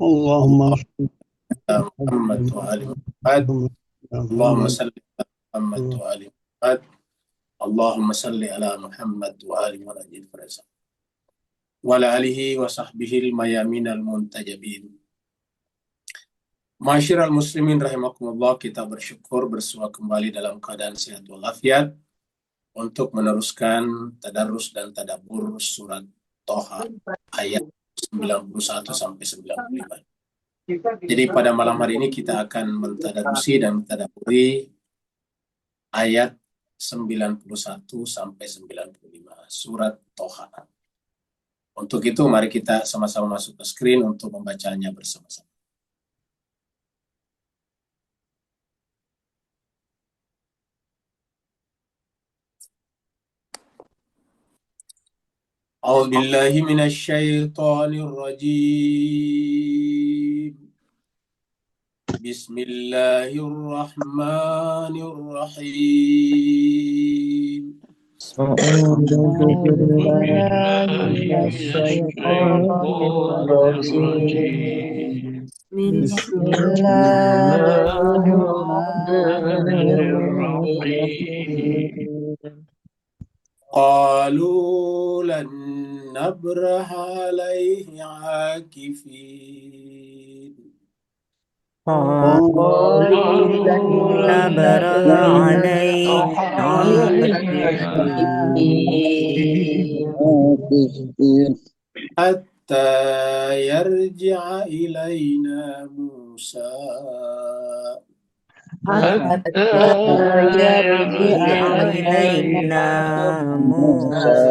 اللهم محمد وآل محمد. اللهم صل على محمد وآل محمد. اللهم صل على محمد وآل محمد وعلى آله وصحبه الميامين المنتجبين. Masyiral muslimin rahimakumullah, kita bersyukur bersua kembali dalam keadaan sehat walafiat untuk meneruskan tadarus dan tadabbur surat Toha ayat 91 sampai 95. Jadi pada malam hari ini kita akan mentadarusi dan mentadabburi ayat 91 sampai 95 surat Toha. Untuk itu mari kita sama-sama masuk ke screen untuk membacanya bersama-sama. أعوذ بالله من الشيطان الرجيم. بسم الله الرحمن الرحيم. أعوذ بالله من الشيطان الرجيم. بسم الله الرحمن الرحيم. قالوا لن نبرح عليه عاكفين. قالوا لن نبرح عليه عاكفين حتى يرجع إلينا موسى. حتى يرجع إلينا موسى.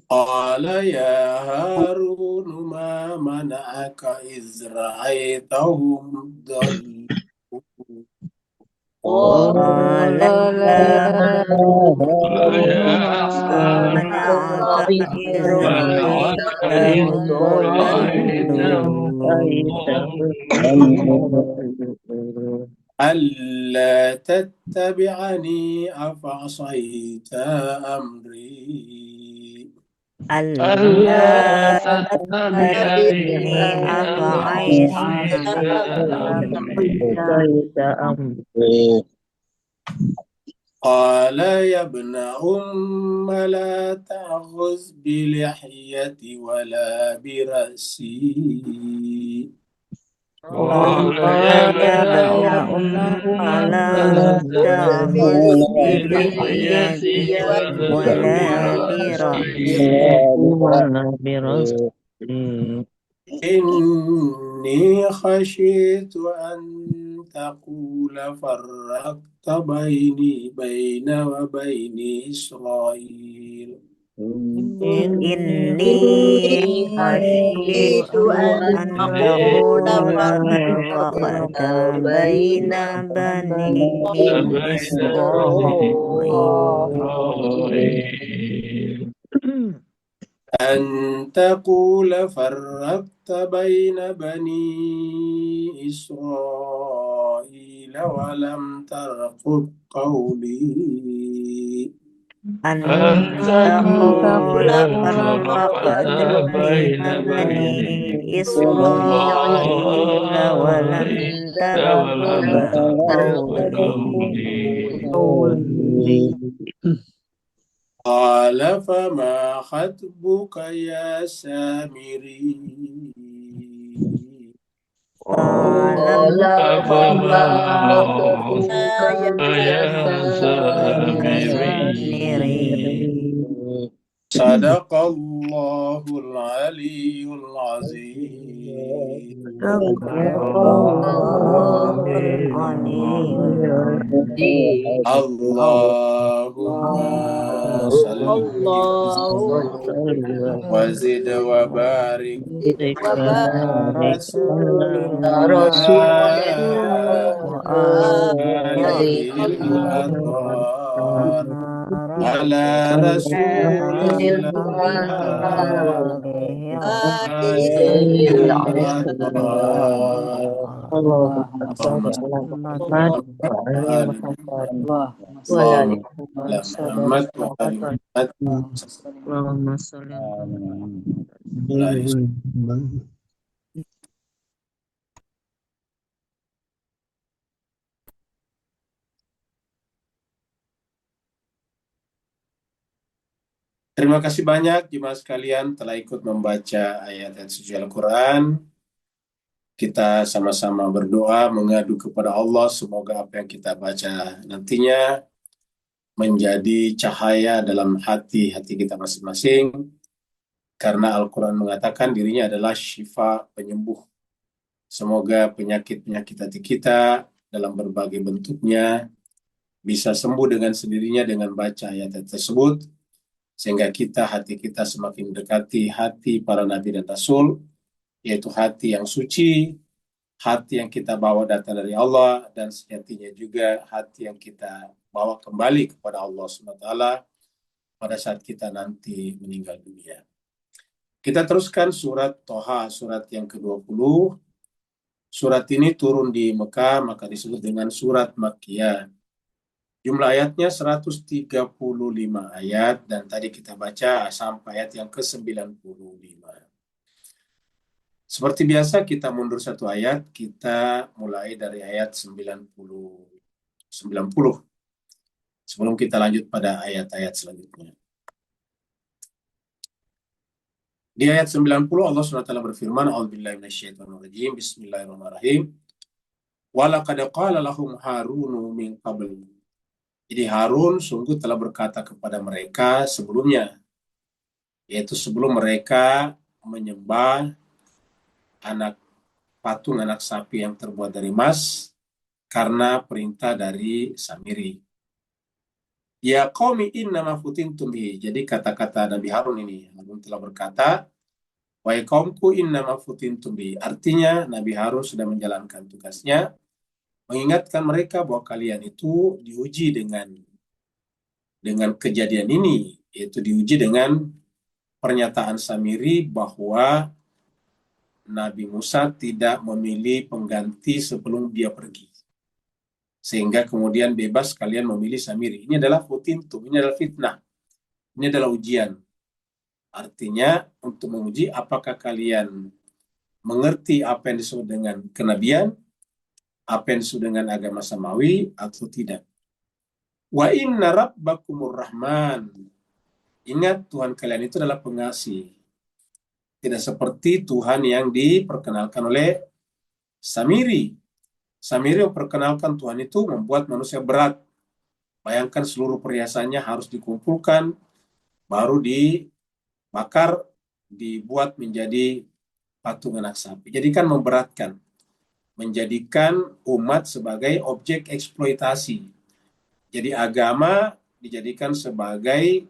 قال يا هارون ما منعك إذ رأيتهم ضلوا. قال لا منعك إذ رأيتهم ضلوا ألا تتبعني أفعصيت أمري. ألا تتبعني أفعصيت أمري. قال يا ابن أم لا تأخذ بلحيتي ولا برأسي. قال يا ابن أم لا تأخذ بلحيتي ولا برأسي. إني خشيت أن تقول فرقت بين وبين إسرائيل. إني خشيت أن تقول فرقت بين بني إسرائيل. أن تقول فرقت بين بني إسرائيل ولم ترقب قولي. أن تقول فرقت بين بني إسرائيل ولم ترقب قولي. قال فما خطبك يا سامري. قال فما خطبك يا سامري. صدق الله العلي العظيم. صدق الله العلي العظيم. اللهم صل وزد وبارك رسولنا هذه الأطهار ala rasulillah Allahumma shalli ala Muhammad wa ali Muhammad. Allahumma shalli ala Muhammad. Allahumma shalli ala Terima kasih banyak jemaah sekalian telah ikut membaca ayat-ayat suci Al-Quran. Kita sama-sama berdoa mengadu kepada Allah, semoga apa yang kita baca nantinya menjadi cahaya dalam hati-hati kita masing-masing, karena Al-Quran mengatakan dirinya adalah syifa, penyembuh. Semoga penyakit-penyakit hati kita dalam berbagai bentuknya bisa sembuh dengan sendirinya dengan baca ayat-ayat tersebut, sehingga hati kita semakin mendekati hati para nabi dan rasul, yaitu hati yang suci, hati yang kita bawa datang dari Allah, dan sejatinya juga hati yang kita bawa kembali kepada Allah SWT pada saat kita nanti meninggal dunia. Kita teruskan surat Toha, surat yang ke-20. Surat ini turun di Mekah, maka disebut dengan surat Makkiyah. Jumlah ayatnya 135 ayat, dan tadi kita baca sampai ayat yang ke-95. Seperti biasa kita mundur satu ayat, kita mulai dari ayat 90. Sebelum kita lanjut pada ayat-ayat selanjutnya. Di ayat 90 Allah SWT berfirman, A'udzubillahi minasyaitonirrajim, Bismillahirrahmanirrahim. Walaqad qala lahum Harunu min qabl. Jadi Harun sungguh telah berkata kepada mereka sebelumnya, yaitu sebelum mereka menyembah patung anak sapi yang terbuat dari emas karena perintah dari Samiri. Ya qaumi innama futintum bihi. Jadi kata-kata Nabi Harun ini, Harun telah berkata, wahai kaumku innama futintum bihi. Artinya Nabi Harun sudah menjalankan tugasnya, mengingatkan mereka bahwa kalian itu diuji dengan kejadian ini, yaitu diuji dengan pernyataan Samiri bahwa Nabi Musa tidak memilih pengganti sebelum dia pergi. Sehingga kemudian bebas kalian memilih Samiri. Ini adalah futintum, ini adalah fitnah. Ini adalah ujian. Artinya untuk menguji apakah kalian mengerti apa yang disebut dengan kenabian, apa yang disebut dengan agama samawi atau tidak. Wa inna rabbakumur rahman. Ingat, Tuhan kalian itu adalah pengasih. Tidak seperti Tuhan yang diperkenalkan oleh Samiri. Samiri memperkenalkan Tuhan itu membuat manusia berat. Bayangkan seluruh perhiasannya harus dikumpulkan, baru dibakar, dibuat menjadi patung anak sapi. Jadi kan memberatkan. Menjadikan umat sebagai objek eksploitasi. Jadi agama dijadikan sebagai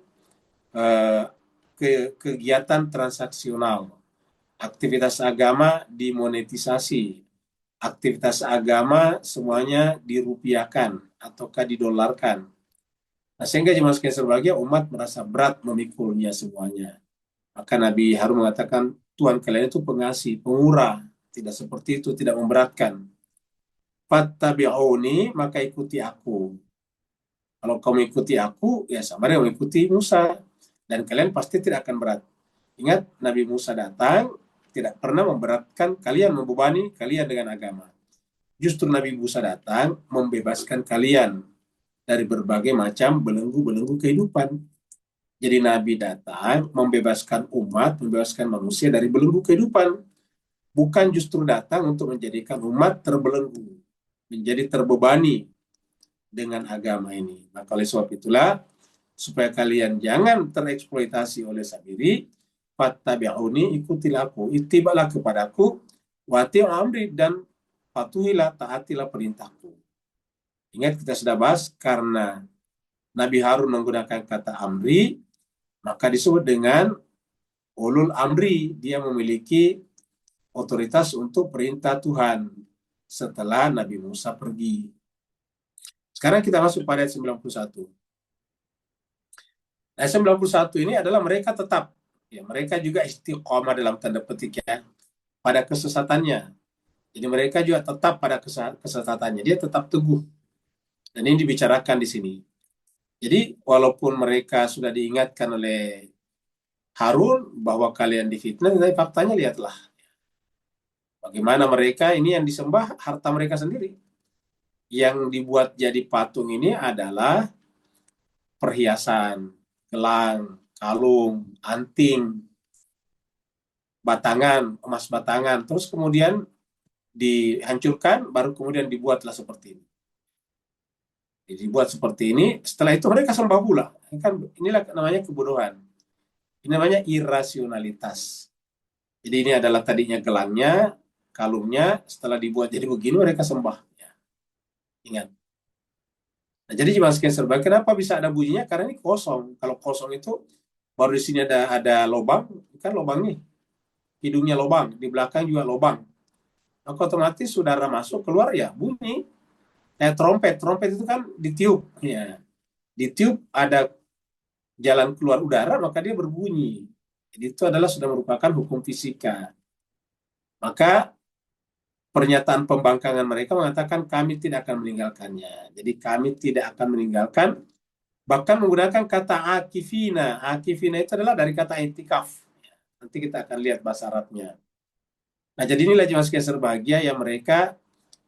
kegiatan transaksional. Aktivitas agama dimonetisasi. Aktivitas agama semuanya dirupiahkan ataukah didolarkan. Nah, sehingga jemaah sekalian berbahagia, umat merasa berat memikulnya semuanya. Maka Nabi Harun mengatakan, Tuhan kalian itu pengasih, pemurah, tidak seperti itu, tidak memberatkan. Fattabi'uni, maka ikuti aku. Kalau kamu ikuti aku, ya sama dengan mengikuti Musa. Dan kalian pasti tidak akan berat. Ingat, Nabi Musa datang, tidak pernah memberatkan kalian, membebani kalian dengan agama. Justru Nabi Musa datang, membebaskan kalian dari berbagai macam belenggu-belenggu kehidupan. Jadi Nabi datang, membebaskan umat, membebaskan manusia dari belenggu kehidupan. Bukan justru datang untuk menjadikan umat terbelenggu, menjadi terbebani dengan agama ini. Maka oleh sebab itulah, supaya kalian jangan tereksploitasi oleh Samiri, fattabi'uni, ikutilah aku, ittibalah kepadaku, wati'u amri, dan patuhilah, taatilah perintahku. Ingat kita sudah bahas, karena Nabi Harun menggunakan kata amri, maka disebut dengan ulul amri. Dia memiliki otoritas untuk perintah Tuhan setelah Nabi Musa pergi. Sekarang kita masuk pada ayat 91. Nah, 91 ini adalah mereka tetap, ya mereka juga istiqomah dalam tanda petik ya, pada kesesatannya. Jadi mereka juga tetap pada kesesatannya, dia tetap teguh. Dan ini dibicarakan di sini. Jadi walaupun mereka sudah diingatkan oleh Harun bahwa kalian difitnah, tapi faktanya lihatlah bagaimana mereka ini yang disembah harta mereka sendiri. Yang dibuat jadi patung ini adalah perhiasan, gelang, kalung, anting, batangan, emas batangan. Terus kemudian dihancurkan, baru kemudian dibuatlah seperti ini. Jadi dibuat seperti ini, setelah itu mereka sembah pula. Inilah namanya kebodohan. Ini namanya irasionalitas. Jadi ini adalah tadinya gelangnya, kalungnya, setelah dibuat jadi begini mereka sembah. Ya, ingat. Nah, jadi Mas Serba, kenapa bisa ada bunyinya? Karena ini kosong. Kalau kosong itu baru di sini ada lubang, kan lubang nih. Hidungnya lubang, di belakang juga lubang. Maka otomatis saudara masuk keluar ya bunyi. Kayak trompet itu kan ditiup. Ya. Ditiup ada jalan keluar udara, maka dia berbunyi. Jadi itu adalah sudah merupakan hukum fisika. Maka pernyataan pembangkangan mereka mengatakan kami tidak akan meninggalkannya. Jadi kami tidak akan meninggalkan, bahkan menggunakan kata akifina. Akifina itu adalah dari kata itikaf. Nanti kita akan lihat bahasa Arabnya. Nah, jadi inilah jemaah sekalian berbahagia yang mereka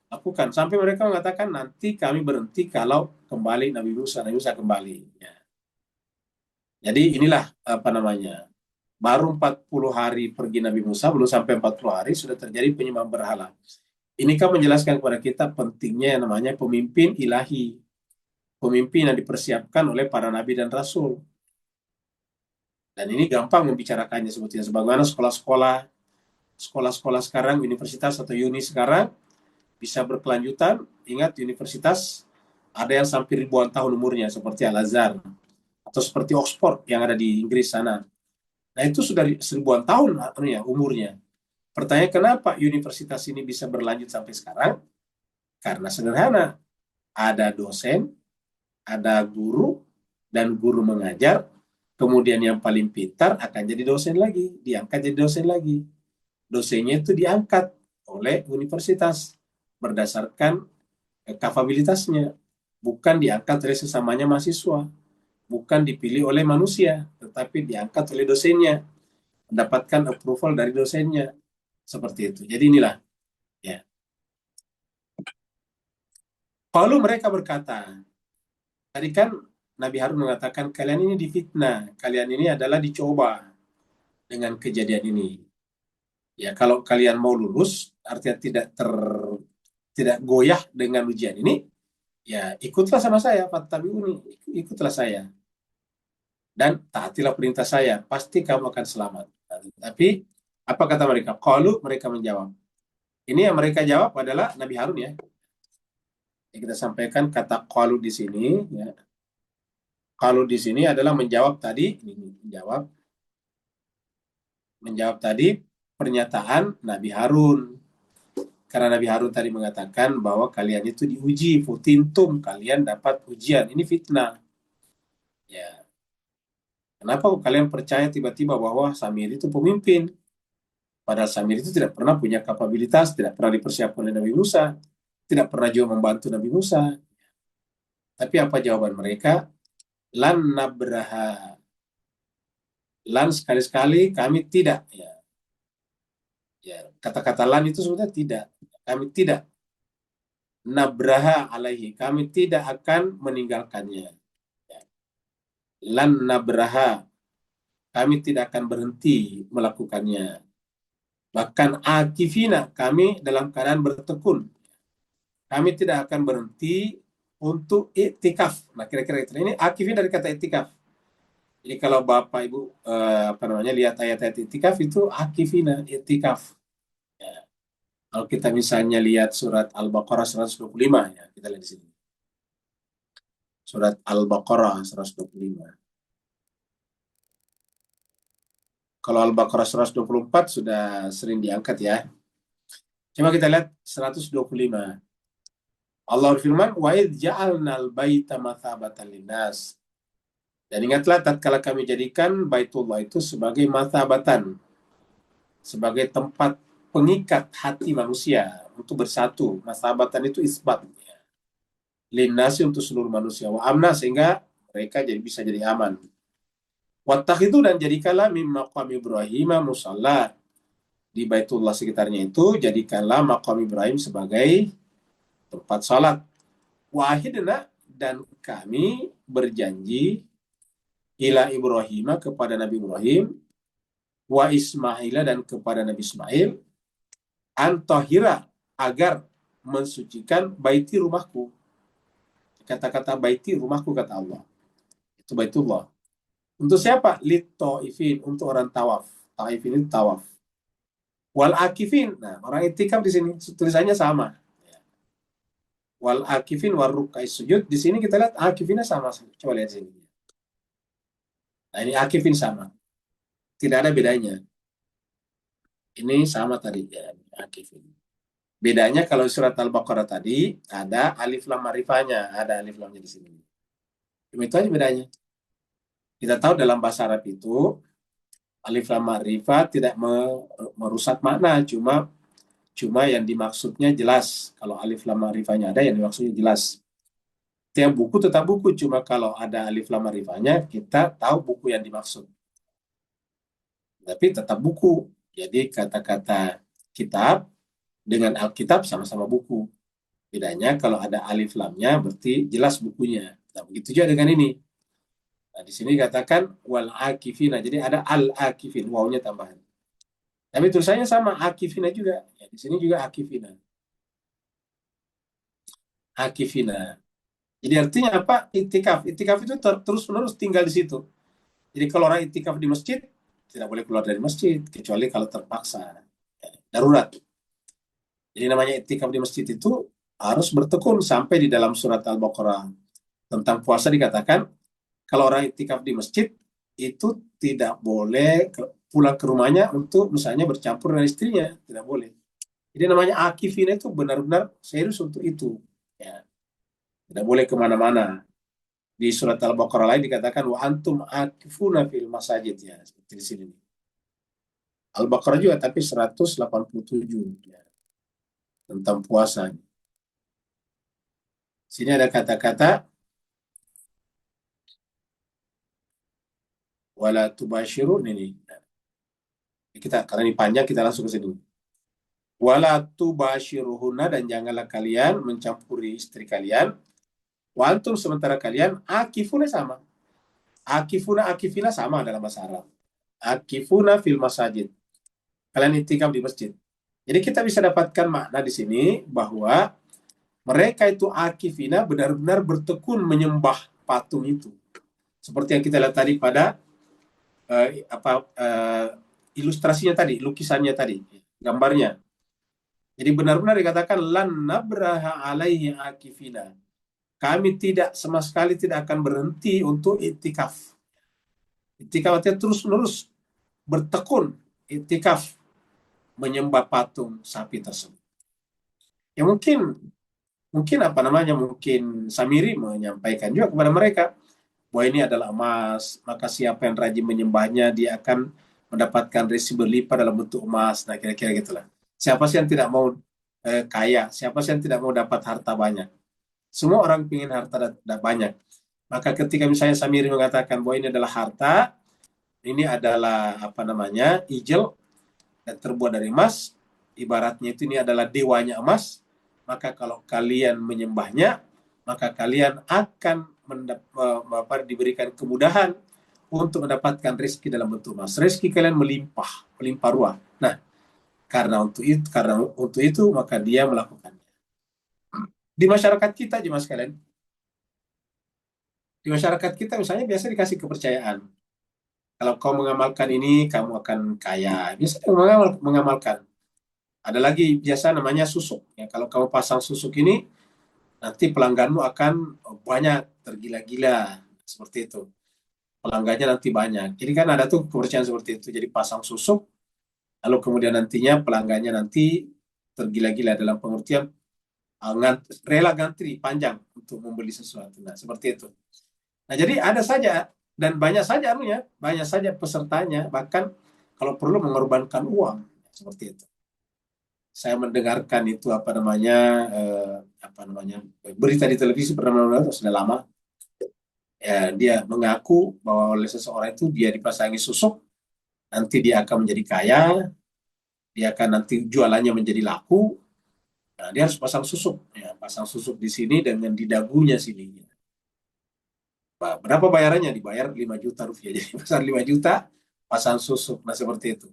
lakukan. Sampai mereka mengatakan nanti kami berhenti kalau kembali Nabi Musa kembali. Ya. Jadi inilah apa namanya. Baru 40 hari pergi Nabi Musa, belum sampai 40 hari sudah terjadi penyembahan berhala. Ini kan menjelaskan kepada kita pentingnya yang namanya pemimpin ilahi. Pemimpin yang dipersiapkan oleh para nabi dan rasul. Dan ini gampang membicarakannya sebetulnya. Sebagaimana sekolah-sekolah sekarang, universitas atau uni sekarang, bisa berkelanjutan. Ingat, universitas ada yang sampai ribuan tahun umurnya, seperti Al-Azhar. Atau seperti Oxford yang ada di Inggris sana. Nah, itu sudah seribuan tahun umurnya. Pertanyaan kenapa universitas ini bisa berlanjut sampai sekarang? Karena sederhana. Ada dosen, ada guru, dan guru mengajar, kemudian yang paling pintar akan jadi dosen lagi, diangkat jadi dosen lagi. Dosennya itu diangkat oleh universitas berdasarkan kapabilitasnya, bukan diangkat oleh sesamanya mahasiswa, bukan dipilih oleh manusia, tetapi diangkat oleh dosennya, mendapatkan approval dari dosennya, seperti itu. Jadi inilah, ya. Kalau mereka berkata, tadi kan Nabi Harun mengatakan, kalian ini difitnah, kalian ini adalah dicoba dengan kejadian ini. Ya, kalau kalian mau lulus, artinya tidak goyah dengan ujian ini, ya ikutlah sama saya, fattabi'uni, ikutlah saya. Dan taatilah perintah saya, pasti kamu akan selamat. Tapi, apa kata mereka? Qalu, mereka menjawab. Ini yang mereka jawab adalah Nabi Harun ya. Yang kita sampaikan kata qalu di sini, ya. Qalu di sini adalah menjawab tadi, menjawab tadi pernyataan Nabi Harun. Karena Nabi Harun tadi mengatakan bahwa kalian itu diuji, futintum, kalian dapat ujian. Ini fitnah. Ya. Kenapa kalian percaya tiba-tiba bahwa Samir itu pemimpin? Padahal Samir itu tidak pernah punya kapabilitas, tidak pernah dipersiapkan oleh Nabi Musa, tidak pernah juga membantu Nabi Musa. Tapi apa jawaban mereka? Lan nabraha. Lan sekali-sekali kami tidak. Ya, kata-kata lan itu sebenarnya tidak. Kami tidak. Nabraha alaihi. Kami tidak akan meninggalkannya. Ya. Lan nabraha. Kami tidak akan berhenti melakukannya. Bahkan akifina, kami dalam keadaan bertekun. Kami tidak akan berhenti untuk iktikaf. Nah, kira-kira itu. Ini akifin dari kata iktikaf. Jadi kalau Bapak Ibu lihat ayat-ayat iktikaf itu akifina, iktikaf. Ya. Kalau kita misalnya lihat surat Al-Baqarah 125 ya, kita lihat di sini. Surat Al-Baqarah 125. Kalau Al-Baqarah 124 sudah sering diangkat ya. Coba kita lihat 125. Allah berfirman, "Wa idh ja'alnal baita mathabatan linnas." Dan ingatlah tatkala kami jadikan Baitullah itu sebagai mathabatan, sebagai tempat pengikat hati manusia untuk bersatu. Mathabatan itu isbat. Linnasi untuk seluruh manusia. Wa amna sehingga mereka bisa jadi aman. Wattakhidhu dan jadikanlah min maqam Ibrahim musalla. Di Baitullah sekitarnya itu jadikanlah maqam Ibrahim sebagai tempat salat. Wahidna dan kami berjanji ila Ibrahim kepada Nabi Ibrahim wa Ismail dan kepada Nabi Ismail antahira agar mensucikan baiti rumahku. Kata-kata baiti rumahku kata Allah. Itu Baitullah. Untuk siapa? Lit ta'ifin, untuk orang tawaf. Ta'ifin itu tawaf. Wal akifin. Nah, orang itikaf di sini tulisannya sama. Wal akifin war ruk'ai sujud. Di sini kita lihat akifinnya sama. Coba lihat sini. Nah, ini akifin sama. Tidak ada bedanya. Ini sama tadi ya, akifin. Bedanya kalau surat Al-Baqarah tadi ada alif lam ma'rifahnya, ada alif lamnya di sini. Itu aja bedanya. Kita tahu dalam bahasa Arab itu alif lam ma'rifah tidak merusak makna, cuma yang dimaksudnya jelas. Kalau alif lam ma'rifahnya ada, yang dimaksudnya jelas. Tiap buku tetap buku, cuma kalau ada alif lam ma'rifahnya kita tahu buku yang dimaksud. Tapi tetap buku. Jadi kata-kata kitab dengan Alkitab sama-sama buku. Bedanya kalau ada alif lamnya berarti jelas bukunya. Nah, begitu juga dengan ini. Nah, di sini katakan wal akifina. Jadi ada al akifin, wawnya tambahan. Tapi tulisannya sama, akifina juga. Ya, di sini juga akifina. Akifina. Jadi artinya apa? Itikaf. Itikaf itu terus-menerus tinggal di situ. Jadi kalau orang itikaf di masjid, tidak boleh keluar dari masjid, kecuali kalau terpaksa. Ya, darurat. Jadi namanya itikaf di masjid itu harus bertekun sampai di dalam surat Al-Baqarah tentang puasa dikatakan kalau orang itikaf di masjid itu tidak boleh pulang ke rumahnya untuk misalnya bercampur dengan istrinya, tidak boleh. Jadi namanya akifina itu benar-benar serius untuk itu. Ya. Tidak boleh kemana-mana. Di surat Al-Baqarah lain dikatakan wa antum akifuna fil masajid ya, seperti di sini. Al-Baqarah juga tapi 187 ya, tentang puasa. Sini ada kata-kata wala tubashirun ini. Kita karena ini panjang kita langsung ke sini. Wala tubashiruhunna dan janganlah kalian mencampuri istri kalian. Wa antum sementara kalian akifuna sama. Akifina sama dalam bahasa Arab. Akifuna fil masajid. Kalian itikaf di masjid. Jadi kita bisa dapatkan makna di sini bahwa mereka itu akifina benar-benar bertekun menyembah patung itu. Seperti yang kita lihat tadi pada ilustrasinya tadi, lukisannya tadi, gambarnya. Jadi benar-benar dikatakan lan nabraha alaihi akifina. Kami sama sekali tidak akan berhenti untuk itikaf. Itikaf artinya terus-menerus bertekun itikaf menyembah patung sapi tersebut. Ya mungkin Samiri menyampaikan juga kepada mereka bahwa ini adalah emas, maka siapa yang rajin menyembahnya dia akan mendapatkan rezeki berlipat dalam bentuk emas. Nah kira-kira gitulah. Siapa sih yang tidak mau kaya? Siapa sih yang tidak mau dapat harta banyak? Semua orang ingin harta banyak. Maka ketika misalnya Samiri mengatakan bahwa ini adalah harta, ini adalah ijel dan terbuat dari emas, ibaratnya itu ini adalah dewanya emas, maka kalau kalian menyembahnya, maka kalian akan diberikan kemudahan untuk mendapatkan rezeki dalam bentuk emas. Rezeki kalian melimpah ruah. Nah, karena untuk itu maka dia melakukannya. Di masyarakat kita jemaah sekalian, di masyarakat kita misalnya biasa dikasih kepercayaan. Kalau kau mengamalkan ini, kamu akan kaya. Biasanya mengamalkan. Ada lagi biasa namanya susuk. Ya, kalau kamu pasang susuk ini, nanti pelangganmu akan banyak, tergila-gila. Seperti itu. Pelanggannya nanti banyak. Jadi kan ada tuh kepercayaan seperti itu. Jadi pasang susuk, lalu kemudian nantinya pelanggannya nanti tergila-gila dalam pengertian rela ngantri panjang untuk membeli sesuatu. Nah, seperti itu. Nah, jadi ada saja dan banyak saja pesertanya, bahkan kalau perlu mengorbankan uang seperti itu. Saya mendengarkan itu berita di televisi pernah sudah lama. Ya, dia mengaku bahwa oleh seseorang itu dia dipasangi susuk, nanti dia akan menjadi kaya, dia akan nanti jualannya menjadi laku. Nah, dia harus pasang susuk, ya, pasang susuk di sini dengan di dagunya sini. Berapa bayarannya? Dibayar 5 juta rupiah. Jadi pasang 5 juta, pasang susuk. Nah, seperti itu.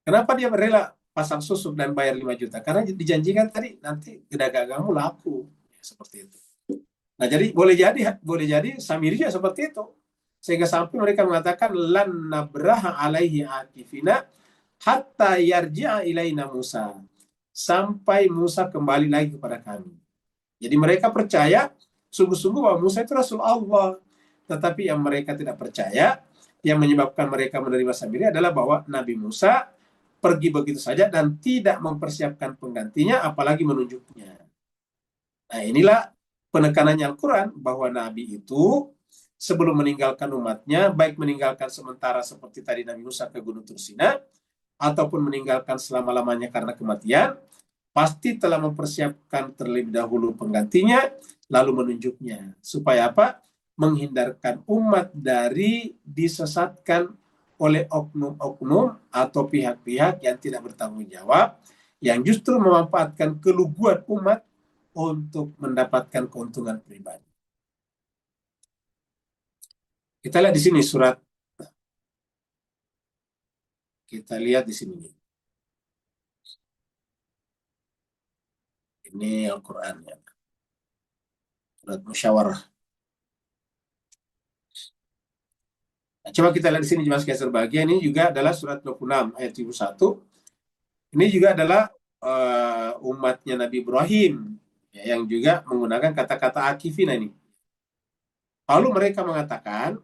Kenapa dia rela pasang susuk dan bayar 5 juta? Karena dijanjikan tadi nanti daganganmu laku. Ya, seperti itu. Nah, jadi boleh jadi Samiri juga seperti itu. Sehingga sampai mereka mengatakan lan nabraha alaihi akifina hatta yarji'a ilaina Musa. Sampai Musa kembali lagi kepada kami. Jadi mereka percaya sungguh-sungguh bahwa Musa itu Rasul Allah. Tetapi yang mereka tidak percaya, yang menyebabkan mereka menerima Samiri adalah bahwa Nabi Musa pergi begitu saja dan tidak mempersiapkan penggantinya, apalagi menunjuknya. Nah, inilah penekanannya Al-Quran, bahwa Nabi itu sebelum meninggalkan umatnya, baik meninggalkan sementara seperti tadi Nabi Musa ke Gunung Tursina, ataupun meninggalkan selama-lamanya karena kematian, pasti telah mempersiapkan terlebih dahulu penggantinya, lalu menunjuknya. Supaya apa? Menghindarkan umat dari disesatkan oleh oknum-oknum atau pihak-pihak yang tidak bertanggung jawab, yang justru memanfaatkan keluguan umat untuk mendapatkan keuntungan pribadi. Kita lihat di sini kita lihat di sini. Ini Al-Quran ya. Surat Musyawarah. Nah, coba kita lihat di sini jemaah sekalian berbahagia, ini juga adalah surat 26 ayat 71. Ini juga adalah umatnya Nabi Ibrahim ya, yang juga menggunakan kata-kata akifina ini. Lalu mereka mengatakan,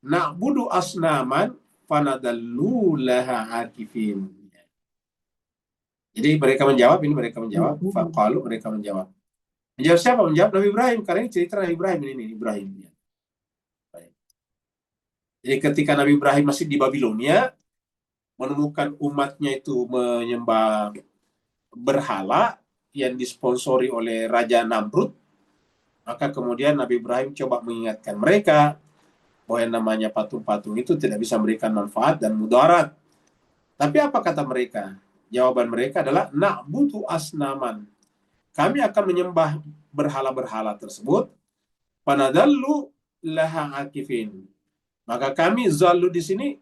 na'budu asnaman fanadallu laha akifin. Jadi mereka menjawab, faqalu, mereka menjawab. Menjawab siapa? Menjawab Nabi Ibrahim, karena ini cerita Nabi Ibrahim ini Ibrahim. Ya. Jadi ketika Nabi Ibrahim masih di Babilonia, menemukan umatnya itu menyembah berhala yang disponsori oleh Raja Namrud, maka kemudian Nabi Ibrahim coba mengingatkan mereka bahwa yang namanya patung-patung itu tidak bisa memberikan manfaat dan mudarat. Tapi apa kata mereka? Jawaban mereka adalah na'budu asnaman. Kami akan menyembah berhala-berhala tersebut. Panadallu laha akifin. Maka kami zallu di sini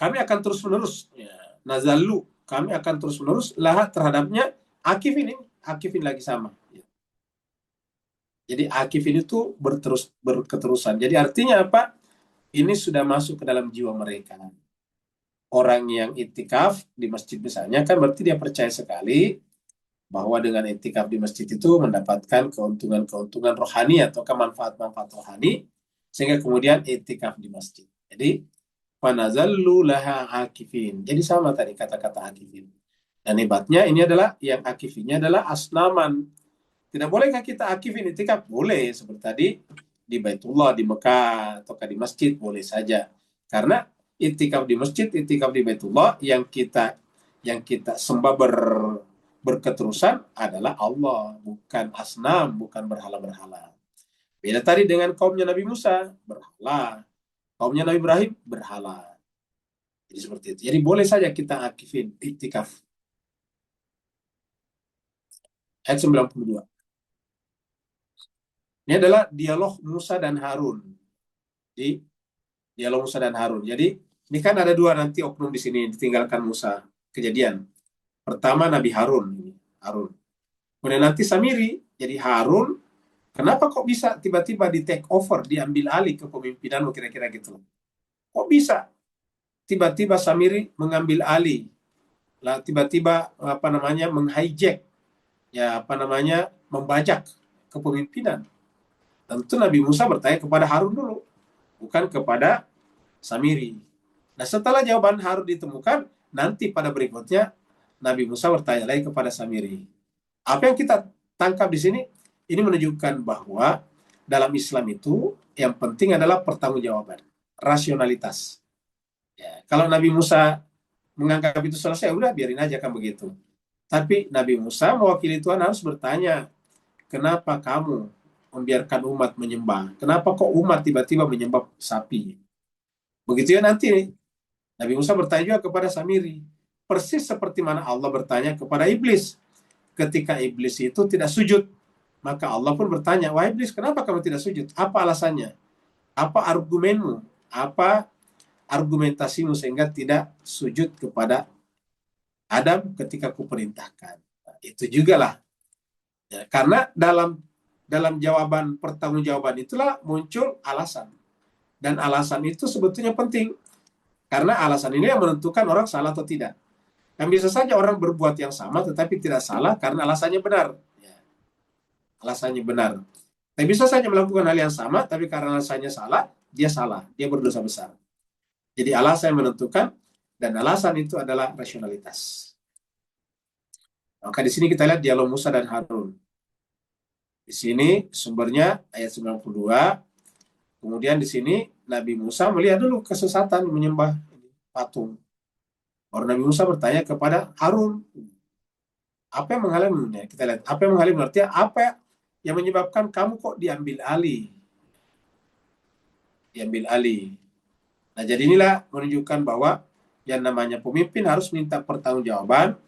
kami akan terus-menerus ya, nazallu, kami akan terus-menerus laha terhadapnya akifin lagi sama. Jadi akifin itu berketerusan. Jadi artinya apa? Ini sudah masuk ke dalam jiwa mereka. Orang yang itikaf di masjid misalnya kan berarti dia percaya sekali bahwa dengan itikaf di masjid itu mendapatkan keuntungan rohani atau manfaat-manfaat rohani, sehingga kemudian itikaf di masjid. Jadi fanazallu laha akifin. Jadi sama tadi kata-kata akifin. Dan hebatnya ini adalah yang akifinnya adalah asnaman. Tidak bolehkah kita akifin itikaf? Boleh, seperti tadi di Baitullah, di Mekah, atau di masjid, boleh saja. Karena itikaf di masjid, itikaf di Baitullah, yang kita sembah berketerusan adalah Allah, bukan asnam, bukan berhala-berhala. Beda tadi dengan kaumnya Nabi Musa, berhala. Kaumnya Nabi Ibrahim, berhala. Jadi seperti itu. Jadi boleh saja kita akifin iktikaf. Ayat 92. Ini adalah dialog Musa dan Harun. Di dialog Musa dan Harun. Jadi ini kan ada dua nanti oknum di sini ditinggalkan Musa. Kejadian. Pertama Nabi Harun. Kemudian nanti Samiri. Jadi Harun, kenapa kok bisa tiba-tiba di take over, diambil alih kepemimpinanmu, kira-kira gitu. Kok bisa tiba-tiba Samiri mengambil alih, lah tiba-tiba menghijack, membajak kepemimpinan. Tentu Nabi Musa bertanya kepada Harun dulu, bukan kepada Samiri. Nah, setelah jawaban Harun ditemukan, nanti pada berikutnya Nabi Musa bertanya lagi kepada Samiri. Apa yang kita tangkap di sini, ini menunjukkan bahwa dalam Islam itu yang penting adalah pertanggungjawaban, rasionalitas. Ya, kalau Nabi Musa menganggap itu selesai, udah biarin aja kan begitu. Tapi Nabi Musa mewakili Tuhan harus bertanya, kenapa kamu membiarkan umat menyembah? Kenapa kok umat tiba-tiba menyembah sapi? Begitu ya nanti Nabi Musa bertanya juga kepada Samiri. Persis seperti mana Allah bertanya kepada iblis. Ketika iblis itu tidak sujud, maka Allah pun bertanya, wahai iblis, kenapa kamu tidak sujud? Apa alasannya? Apa argumenmu? Apa argumentasimu sehingga tidak sujud kepada Adam ketika kuperintahkan? Nah, itu juga lah. Ya, karena dalam jawaban pertanggungjawaban itulah muncul alasan. Dan alasan itu sebetulnya penting. Karena alasan ini yang menentukan orang salah atau tidak. Yang bisa saja orang berbuat yang sama tetapi tidak salah karena alasannya benar. Ya, alasannya benar. Tapi bisa saja melakukan hal yang sama tapi karena alasannya salah, dia berdosa besar. Jadi alasan yang menentukan dan alasan itu adalah rasionalitas. Maka di sini kita lihat dialog Musa dan Harun. Di sini sumbernya ayat 92. Kemudian di sini Nabi Musa melihat dulu kesesatan menyembah patung. Baru Nabi Musa bertanya kepada Harun, apa yang menghalanginya? Kita lihat, apa yang menghalangi artinya apa yang menyebabkan kamu kok diambil alih? Diambil alih. Nah, jadi inilah menunjukkan bahwa yang namanya pemimpin harus minta pertanggungjawaban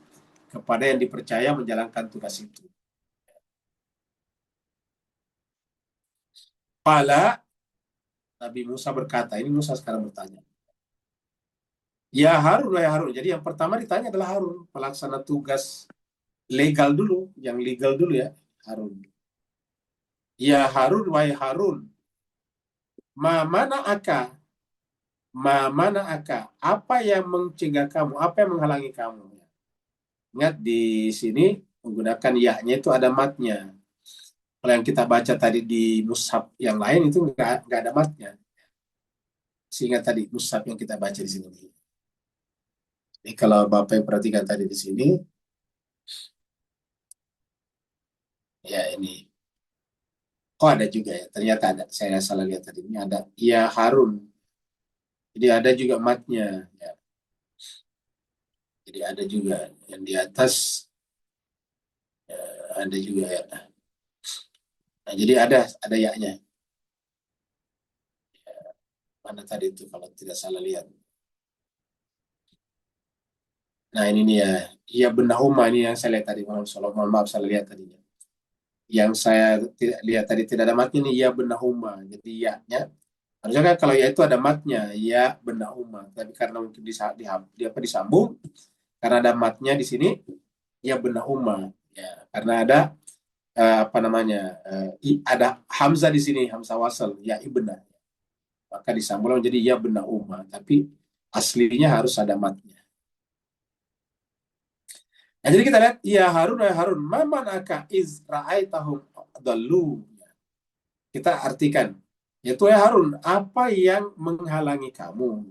kepada yang dipercaya menjalankan tugas itu. Pala Nabi Musa berkata, ini Musa sekarang bertanya. Ya Harun, wahai Harun. Jadi yang pertama ditanya adalah Harun, pelaksana tugas legal dulu, yang legal dulu ya, Harun. Ya Harun, wahai Harun. Ma mana aka? Apa yang mencegah kamu? Apa yang menghalangi kamu? Ingat di sini menggunakan ya-nya itu ada matnya. Kalau yang kita baca tadi di mushaf yang lain itu nggak ada matnya. Sehingga tadi mushaf yang kita baca di sini. Jadi kalau Bapak perhatikan tadi di sini, ya ini. Oh ada juga ya, ternyata ada. Saya salah lihat tadi. Ini ada ya Harun. Jadi ada juga matnya. Ya. Jadi ada juga yang di atas. Ada juga ya. Nah, jadi ada ya-nya. Ya, mana tadi itu kalau tidak salah lihat. Nah ini nih ya. Iya benahuma ini yang saya lihat tadi. Mohon maaf saya lihat tadinya. Yang saya tidak lihat tadi tidak ada matnya nih ya benahuma. Jadi ya-nya. Harusnya kan kalau ya itu ada matnya. Ya benahuma. Tapi karena mungkin disambung. Karena ada matnya di sini. Ya benahuma. Ya, karena ada ada hamzah di sini, hamzah wasal, ya ibna. Maka disambung menjadi ya bena umma, tapi aslinya harus ada matnya. Nah, jadi kita lihat ya Harun, mamanaka iz ra'aitahum dallu. Kita artikan, yaitu ya Harun, apa yang menghalangi kamu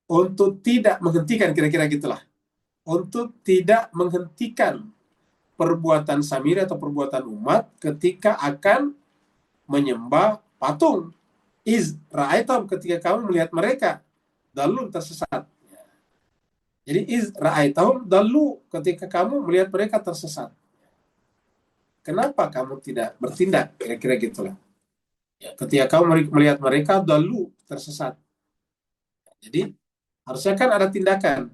untuk tidak menghentikan, kira-kira gitulah, untuk tidak menghentikan perbuatan Samiri atau perbuatan umat ketika akan menyembah patung. Iz ra'aitam, ketika kamu melihat mereka dalun tersesat. Jadi iz ra'aitam dalu, ketika kamu melihat mereka tersesat. Kenapa kamu tidak bertindak? Kira-kira gitulah. Ya, ketika kamu melihat mereka dalu tersesat. Jadi harusnya kan ada tindakan.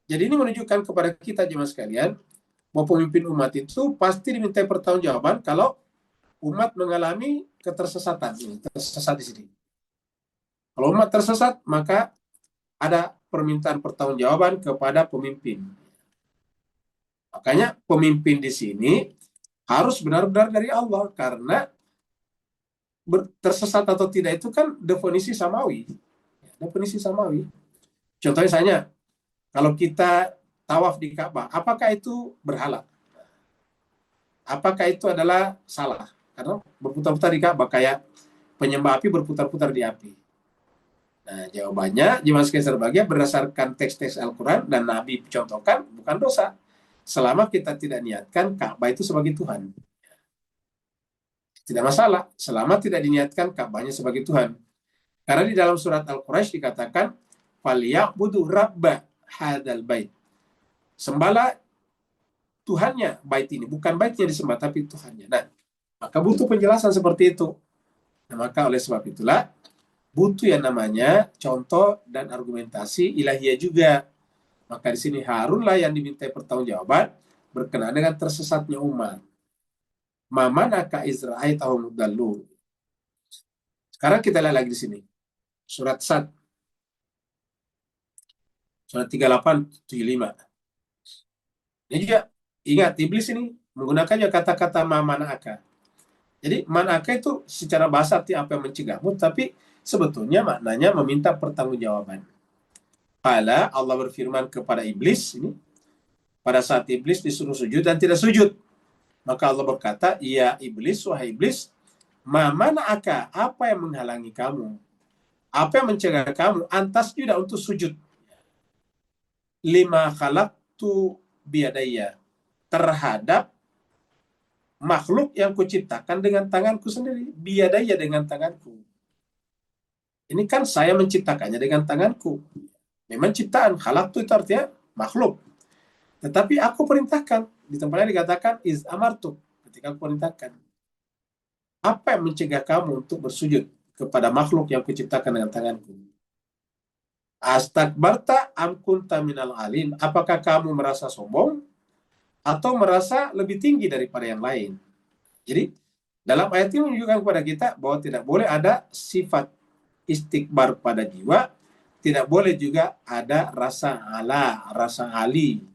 Jadi ini menunjukkan kepada kita jemaah sekalian bahwa pemimpin umat itu pasti diminta pertanggungjawaban kalau umat mengalami ketersesatan. Tersesat di sini. Kalau umat tersesat, maka ada permintaan pertanggungjawaban kepada pemimpin. Makanya pemimpin di sini harus benar-benar dari Allah, karena tersesat atau tidak itu kan definisi samawi. Definisi samawi. Contohnya misalnya, kalau kita tawaf di Ka'bah, apakah itu berhala? Apakah itu adalah salah? Karena berputar-putar di Ka'bah kayak penyembah api berputar-putar di api. Nah, jawabannya jemaah sekalian berbahagia berdasarkan teks-teks Al-Quran dan Nabi contohkan bukan dosa. Selama kita tidak niatkan Ka'bah itu sebagai Tuhan. Tidak masalah, selama tidak diniatkan Ka'bahnya sebagai Tuhan. Karena di dalam surat Al-Quraisy dikatakan, "Falyabudu rabba hadal bait." Sembahlah Tuhannya bait ini, bukan baitnya disembah, tapi Tuhannya. Nah, maka butuh penjelasan seperti itu. Nah, maka oleh sebab itulah, butuh yang namanya contoh dan argumentasi ilahiyah juga. Maka di sini Harunlah yang dimintai pertanggungjawaban berkenaan dengan tersesatnya umat. Mamanaka Israel tahun mudallu. Sekarang kita lihat lagi di sini. Surat Sad. Surat 38-75. Ini juga ingat, iblis ini menggunakannya kata-kata mamanaka. Jadi manaka itu secara bahasa arti apa yang mencegahmu, tapi sebetulnya maknanya meminta pertanggungjawaban. Qala, Allah berfirman kepada iblis ini, pada saat iblis disuruh sujud dan tidak sujud. Maka Allah berkata, "Ya iblis, wahai iblis, ma mana'aka, apa yang menghalangi kamu? Apa yang mencegah kamu antas juga untuk sujud? Lima khalaqtu biyadaya, terhadap makhluk yang kuciptakan dengan tanganku sendiri. Biyadaya, dengan tanganku. Ini kan saya menciptakannya dengan tanganku. Memang ciptaan, khalaqtu itu artinya makhluk. Tetapi aku perintahkan. Di tempatnya dikatakan iz amartu, ketika aku perintahkan. Apa yang mencegah kamu untuk bersujud kepada makhluk yang kuciptakan dengan tanganku? Astakbarta am kunta minal alin. Apakah kamu merasa sombong atau merasa lebih tinggi daripada yang lain? Jadi dalam ayat ini menunjukkan kepada kita bahwa tidak boleh ada sifat istikbar pada jiwa, tidak boleh juga ada rasa ala, rasa alin,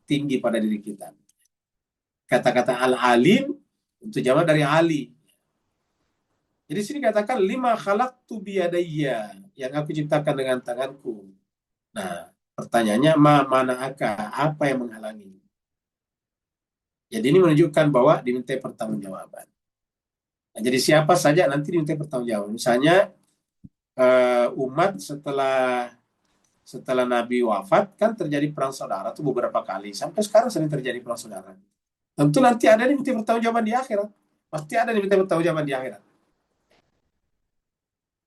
tinggi pada diri kita. Kata-kata al-alin untuk jamak dari ali. Jadi sini katakan lima khalaqtu biyadayya, yang aku ciptakan dengan tanganku. Nah, pertanyaannya mana'aka, apa yang menghalangi? Jadi ini menunjukkan bahwa dimintai pertanggungjawaban. Nah, jadi siapa saja nanti dimintai pertanggungjawaban. Misalnya umat setelah Nabi wafat kan terjadi perang saudara tuh beberapa kali. Sampai sekarang sering terjadi perang saudara. Tentu nanti ada yang dimintai pertanggungjawaban di akhirat. Pasti ada yang dimintai pertanggungjawaban di akhirat.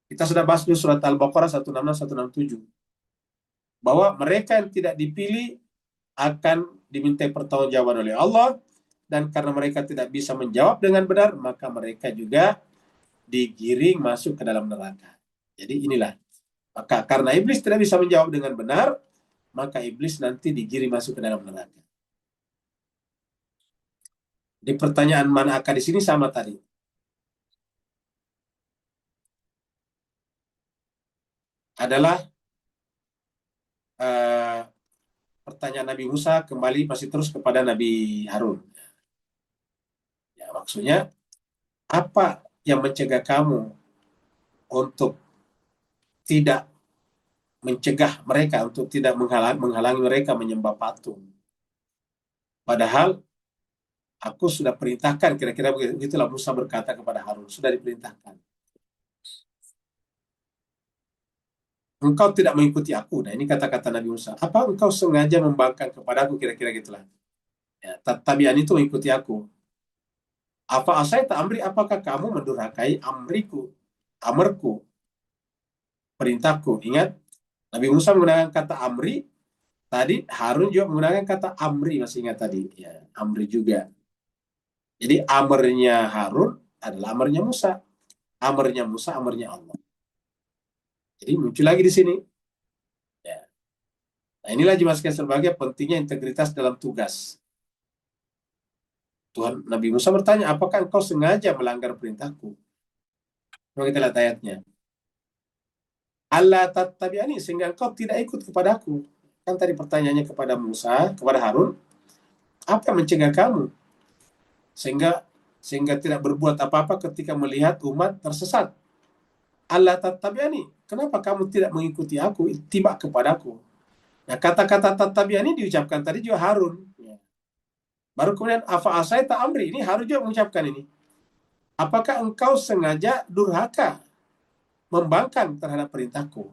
Kita sudah bahas di surat Al-Baqarah 166-167. Bahwa mereka yang tidak dipilih akan dimintai pertanggungjawaban oleh Allah, dan karena mereka tidak bisa menjawab dengan benar, maka mereka juga digiring masuk ke dalam neraka. Jadi inilah. Maka karena iblis tidak bisa menjawab dengan benar, maka iblis nanti digiring masuk ke dalam neraka. Di pertanyaan mana akan di sini sama tadi. Adalah pertanyaan Nabi Musa kembali masih terus kepada Nabi Harun. Ya, maksudnya apa yang mencegah kamu untuk tidak mencegah mereka, untuk tidak menghalangi mereka menyembah patung? Padahal aku sudah perintahkan, kira-kira begitulah Musa berkata kepada Harun, sudah diperintahkan. Engkau tidak mengikuti aku. Nah, ini kata-kata Nabi Musa. Apa engkau sengaja membangkang kepada aku, kira-kira gitulah. Ya, tabian itu mengikuti aku. Apa asaita amri, apakah kamu mendurhakai amarku, perintahku? Ingat, Nabi Musa menggunakan kata amri, tadi Harun juga menggunakan kata amri, masih ingat tadi? Ya, amri juga. Jadi amarnya Harun adalah amarnya Musa. Amarnya Musa, amarnya Allah. Jadi muncul lagi di sini. Ya. Nah, inilah jemaah sekalian sebagai pentingnya integritas dalam tugas. Tuhan Nabi Musa bertanya, apakah engkau sengaja melanggar perintahku? Coba kita lihat ayatnya. Allah tattabi'ani, sehingga engkau tidak ikut kepadaku. Kan tadi pertanyaannya kepada Musa, kepada Harun, apa yang mencegah kamu sehingga tidak berbuat apa-apa ketika melihat umat tersesat? Allah tattabi'ani, kenapa kamu tidak mengikuti aku, tiba kepadaku? Nah, kata-kata tattabi'ani diucapkan tadi juga Harun. Baru kemudian afa asaita amri, ini Harun juga mengucapkan ini. Apakah engkau sengaja durhaka, membangkang terhadap perintahku?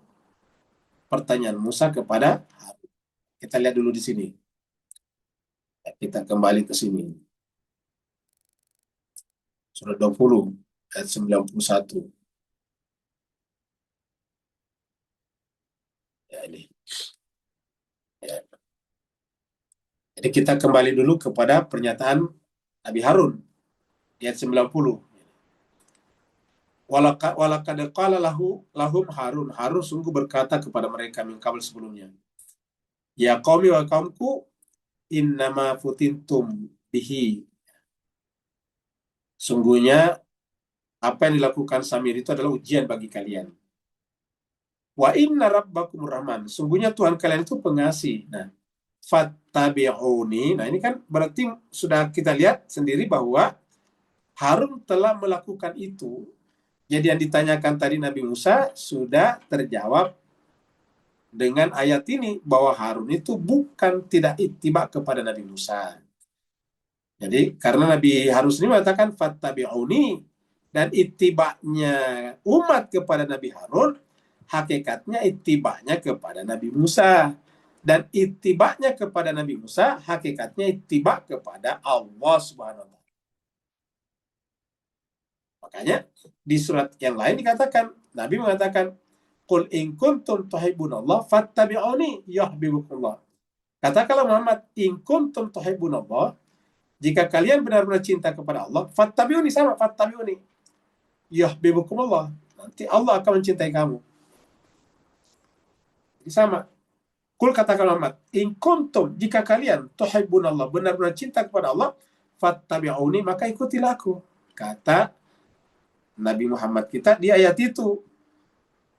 Pertanyaan Musa kepada Harun. Kita lihat dulu di sini. Kita kembali ke sini. surat 20 ayat 91. Ya, ini. Ya. Jadi kita kembali dulu kepada pernyataan Nabi Harun ayat 90. Walaqad qala lahum Harun. Harun sungguh berkata kepada mereka min qabl sebelumnya. Ya qaumi wa qaumku innama futintum bihi. Sungguhnya apa yang dilakukan Samir itu adalah ujian bagi kalian. Wa inna rabbakumur rahman. Sungguhnya Tuhan kalian itu pengasih. Nah, fattabi'uni. Nah, ini kan berarti sudah kita lihat sendiri bahwa Harun telah melakukan itu. Jadi yang ditanyakan tadi Nabi Musa sudah terjawab dengan ayat ini bahwa Harun itu bukan tidak ittiba kepada Nabi Musa. Jadi karena Nabi Harun ini mengatakan fattabi'uni, dan ittibanya umat kepada Nabi Harun hakikatnya ittibanya kepada Nabi Musa, dan ittibanya kepada Nabi Musa hakikatnya ittiba kepada Allah Subhanahu wa taala. Makanya di surat yang lain dikatakan, Nabi mengatakan qul in kuntum tuhibbunallah fattabi'uni yuhibbukumullah. Katakanlah Muhammad, in kuntum tuhibbunallah, jika kalian benar-benar cinta kepada Allah, fattabi'uni, sama fattabi'uni yuhibbukumullah, nanti Allah akan mencintai kamu. Jadi sama. Qul, katakan Muhammad, in kuntum, jika kalian tuhibbunallah, benar-benar cinta kepada Allah, fattabi'uni, maka ikutilah aku. Kata Nabi Muhammad kita di ayat itu.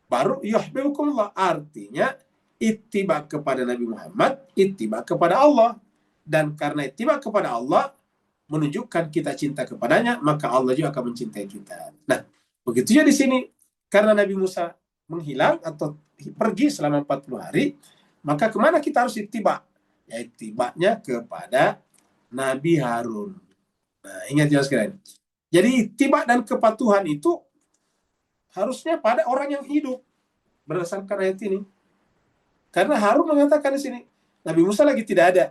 Baru yuhibbukumullah, artinya ittiba kepada Nabi Muhammad, ittiba kepada Allah. Dan karena ittiba kepada Allah menunjukkan kita cinta kepadanya, maka Allah juga akan mencintai kita. Nah, begitu ya di sini, karena Nabi Musa menghilang atau pergi selama 40 hari, maka kemana kita harus ittiba? Ya, ittibanya kepada Nabi Harun. Nah, ingat ya sekalian. Jadi ittiba dan kepatuhan itu harusnya pada orang yang hidup berdasarkan ayat ini. Karena Harun mengatakan di sini, Nabi Musa lagi tidak ada.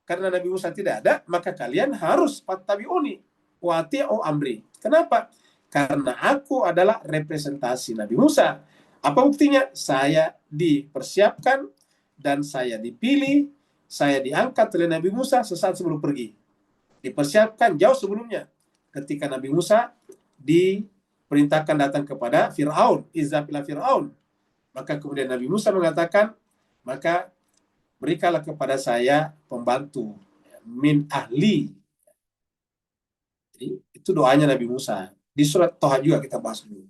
Karena Nabi Musa tidak ada, maka kalian harus fattabi'uni wa ati'u amri. Kenapa? Karena aku adalah representasi Nabi Musa. Apa buktinya? Saya dipersiapkan dan saya dipilih, saya diangkat oleh Nabi Musa sesaat sebelum pergi. Dipersiapkan jauh sebelumnya. Ketika Nabi Musa diperintahkan datang kepada Fir'aun, izhab ila Fir'aun. Maka kemudian Nabi Musa mengatakan, maka berikanlah kepada saya pembantu min ahli. Jadi itu doanya Nabi Musa. Di surat Toha juga kita bahas dulu.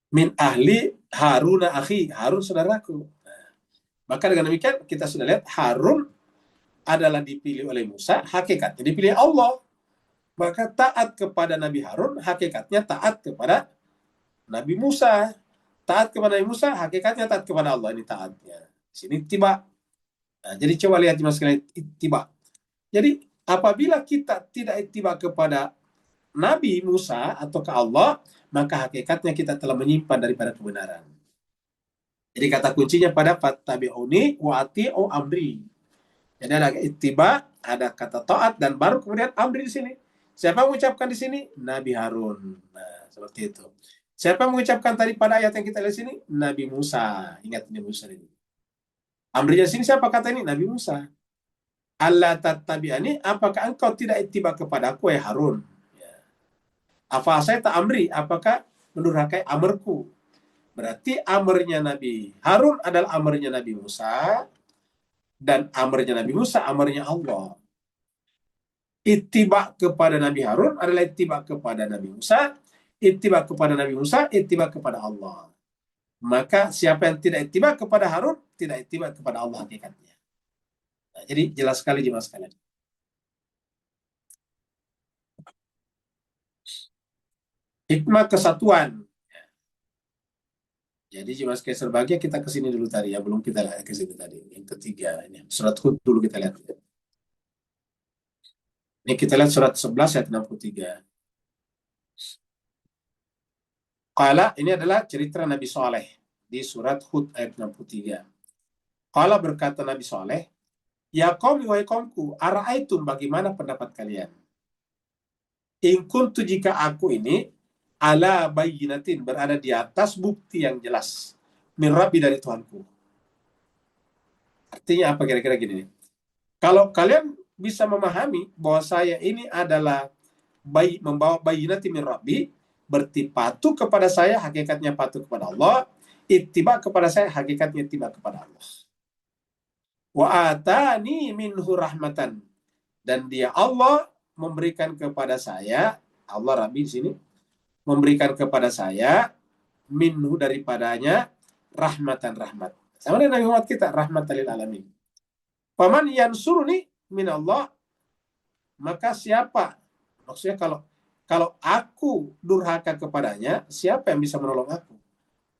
Min ahli Haruna akhi, Harun saudaraku. Maka dengan demikian kita sudah lihat Harun adalah dipilih oleh Musa, hakikatnya dipilih Allah. Maka taat kepada Nabi Harun hakikatnya taat kepada Nabi Musa. Taat kepada Nabi Musa hakikatnya taat kepada Allah. Ini taatnya. Sini tiba. Nah, jadi coba lihat mas sekalian, tiba. Jadi apabila kita tidak tiba kepada Nabi Musa atau ke Allah, maka hakikatnya kita telah menyimpan daripada kebenaran. Jadi kata kuncinya pada fattabi'uni wa ati'u amri. Jadi ada ittiba, ada kata taat, dan baru kemudian amri di sini. Siapa yang mengucapkan di sini? Nabi Harun. Nah, seperti itu. Siapa yang mengucapkan tadi pada ayat yang kita lihat sini? Nabi Musa. Ingat Nabi Musa ini. Amrinya sini siapa kata ini? Nabi Musa. Allah tattabi'ani, apakah engkau tidak ittiba kepada aku, ya Harun? Ya. Apa saya tak amri? Apakah mendurhakai amarku? Berarti amarnya Nabi Harun adalah amarnya Nabi Musa, dan amarnya Nabi Musa amarnya Allah. Ittiba kepada Nabi Harun adalah ittiba kepada Nabi Musa, ittiba kepada Nabi Musa, ittiba kepada Allah. Maka siapa yang tidak ittiba kepada Harun, tidak ittiba kepada Allah hakikatnya. Nah, jadi jelas sekali jemaah sekalian. Hikmah kesatuan. Jadi jemaah sekalian berbahagia, kita ke sini dulu tadi ya, belum kita lihat ke sini tadi. Yang ketiga ini surat Hud dulu kita lihat. Ini kita lihat surat 11 ayat 63. Qala, ini adalah cerita Nabi Saleh di surat Hud ayat 63. Qala, berkata Nabi Saleh, ya qaumi wahai kaumku, ara'aitum, bagaimana pendapat kalian? In kuntu, jika aku ini ala bayyinatin, berada di atas bukti yang jelas, min Rabbi, dari Tuhanku. Artinya apa kira-kira gini? Kalau kalian bisa memahami bahwa saya ini adalah membawa bayyinatin min Rabbi, berarti patuh kepada saya hakikatnya patuh kepada Allah, ittiba kepada saya hakikatnya ittiba kepada Allah. Wa atani minhu rahmatan, dan dia Allah memberikan kepada saya, Allah Rabbi di sini memberikan kepada saya minhu, daripadanya, rahmatan, rahmat. Sama dengan rahmat kita, rahmatan lil alamin. Faman yansuruni min Allah, maka siapa, maksudnya kalau aku durhaka kepadanya, siapa yang bisa menolong aku?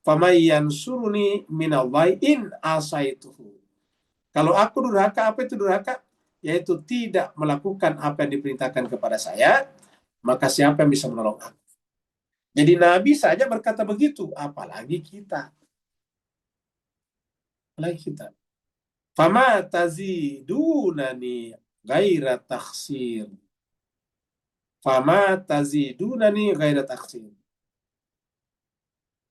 Faman yansuruni min Allah in asaituhu. Kalau aku durhaka, apa itu durhaka? Yaitu tidak melakukan apa yang diperintahkan kepada saya, maka siapa yang bisa menolong aku? Jadi Nabi saja berkata begitu, apalagi kita. Fama tazidunani ghaira takhsir. Fama tazidunani ghaira takhsir.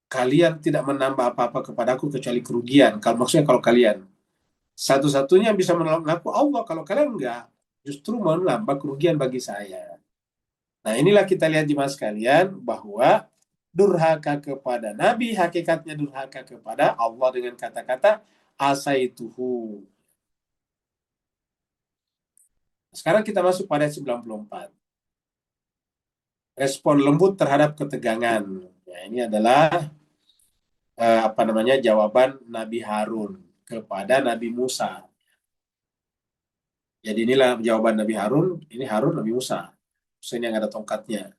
Kalian tidak menambah apa-apa kepadaku kecuali kerugian. Maksudnya kalau kalian, satu-satunya yang bisa menolong aku Allah. Kalau kalian enggak, justru menambah kerugian bagi saya. Nah, inilah kita lihat jemaah sekalian bahwa durhaka kepada Nabi hakikatnya durhaka kepada Allah dengan kata-kata asaituhu. Sekarang kita masuk pada 94. Respon lembut terhadap ketegangan. Ya, ini adalah jawaban Nabi Harun kepada Nabi Musa. Jadi inilah jawaban Nabi Harun. Ini Harun Nabi Musa. Musa ini yang ada tongkatnya.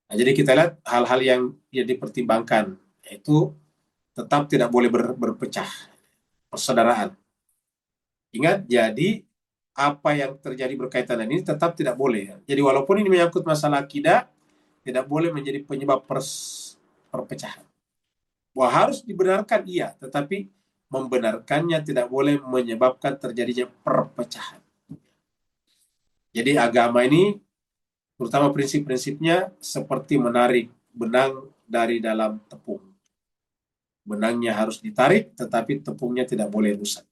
Nah, jadi kita lihat hal-hal yang dipertimbangkan, yaitu tetap tidak boleh berpecah persaudaraan. Ingat, jadi apa yang terjadi berkaitan dengan ini tetap tidak boleh. Jadi walaupun ini menyangkut masalah akidah, tidak boleh menjadi penyebab perpecahan. Wah, harus dibenarkan iya, tetapi membenarkannya tidak boleh menyebabkan terjadinya perpecahan. Jadi agama ini, terutama prinsip-prinsipnya, seperti menarik benang dari dalam tepung. Benangnya harus ditarik, tetapi tepungnya tidak boleh rusak.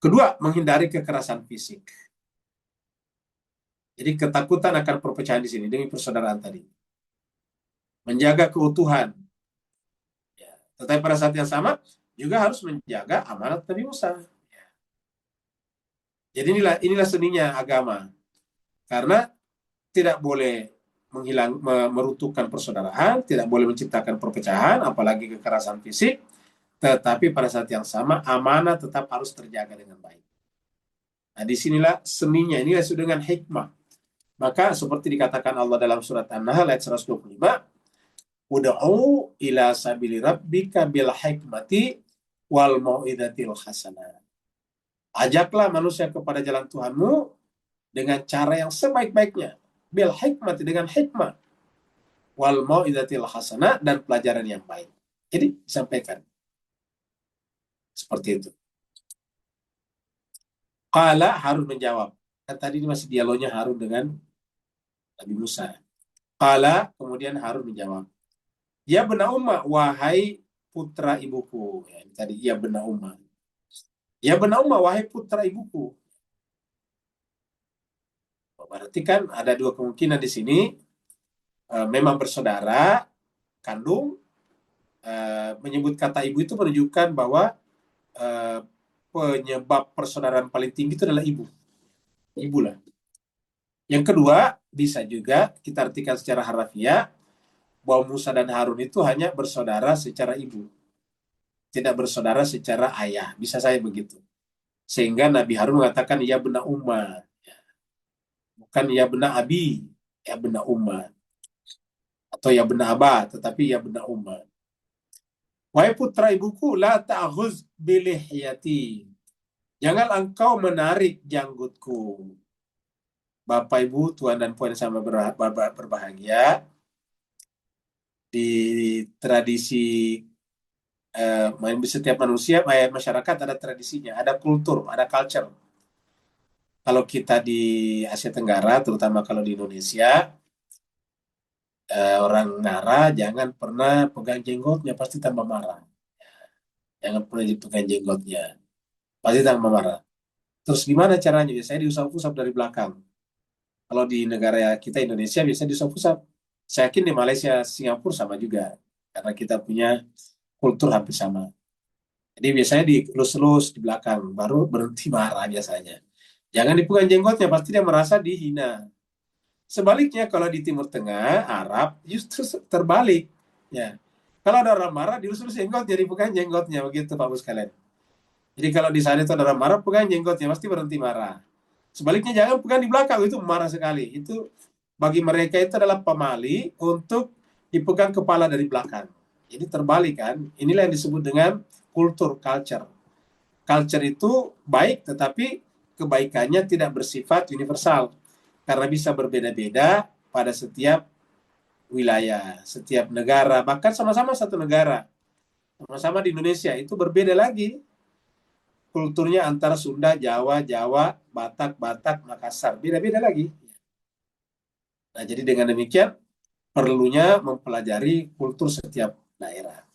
Kedua, menghindari kekerasan fisik. Jadi ketakutan akan perpecahan di sini demi persaudaraan tadi. Menjaga keutuhan. Ya. Tetapi pada saat yang sama juga harus menjaga amanat Nabi Musa. Ya. Jadi inilah seninya agama. Karena tidak boleh meruntuhkan persaudaraan, tidak boleh menciptakan perpecahan, apalagi kekerasan fisik. Tetapi pada saat yang sama amanah tetap harus terjaga dengan baik. Nah, disinilah seninya, inilah sudah dengan hikmah. Maka seperti dikatakan Allah dalam surat An-Nahl ayat 125, ud'u ila sabili rabbika bil hikmati wal mau'izatil hasanah. Ajaklah manusia kepada jalan Tuhanmu dengan cara yang sebaik-baiknya. Bil hikmati, dengan hikmah. Wal mau'izatil hasanah, dan pelajaran yang baik. Jadi disampaikan. Seperti itu. Qala, Harun menjawab. Kan tadi ini masih dialognya Harun dengan Nabi Musa. Qala, kemudian Harun menjawab. Ya bena Umma, wahai putra ibuku. Ya, tadi ya bena Umma. Ya bena Umma, wahai putra ibuku. Berarti kan ada dua kemungkinan di sini. Memang bersaudara kandung. Menyebut kata ibu itu menunjukkan bahwa penyebab persaudaraan paling tinggi itu adalah ibu. Ibu lah. Yang kedua, bisa juga kita artikan secara harafiah bahwa Musa dan Harun itu hanya bersaudara secara ibu, tidak bersaudara secara ayah. Bisa saya begitu. Sehingga Nabi Harun mengatakan ya bena Umma, bukan ya bena Abi, ya bena Umma, atau ya bena Aba, tetapi ya bena Umma. Wahai putra ibuku, la ta'khuz bilihyati, jangan engkau menarik janggutku. Bapak Ibu, Tuan dan Puan sama berbahagia, di tradisi setiap manusia, masyarakat ada tradisinya, ada kultur, ada culture. Kalau kita di Asia Tenggara, terutama kalau di Indonesia, orang Nara jangan pernah pegang jenggotnya, pasti tambah marah. Jangan pernah dipegang jenggotnya, pasti tambah marah. Terus gimana caranya? Biasanya diusap-usap dari belakang. Kalau di negara kita Indonesia biasanya diusap-usap. Saya yakin di Malaysia, Singapura sama juga. Karena kita punya kultur hampir sama. Jadi biasanya dilus-lus di belakang, baru berhenti marah biasanya. Jangan dipegang jenggotnya, pasti dia merasa dihina. Sebaliknya kalau di Timur Tengah, Arab, justru terbalik. Ya. Kalau ada orang marah, dilus-lus jenggotnya, dipegang jenggotnya, begitu Pak Bos kalian. Jadi kalau di sana itu ada orang marah, pegang jenggotnya, pasti berhenti marah. Sebaliknya jangan pegang di belakang, itu marah sekali. Itu bagi mereka itu adalah pamali untuk dipegang kepala dari belakang. Jadi terbalik kan. Inilah yang disebut dengan kultur, culture. Culture itu baik, tetapi kebaikannya tidak bersifat universal. Karena bisa berbeda-beda pada setiap wilayah, setiap negara. Bahkan sama-sama satu negara. Sama-sama di Indonesia, itu berbeda lagi kulturnya antara Sunda, Jawa, Jawa, Batak, Batak, Makassar. Beda-beda lagi. Nah, jadi dengan demikian, perlunya mempelajari kultur setiap daerah.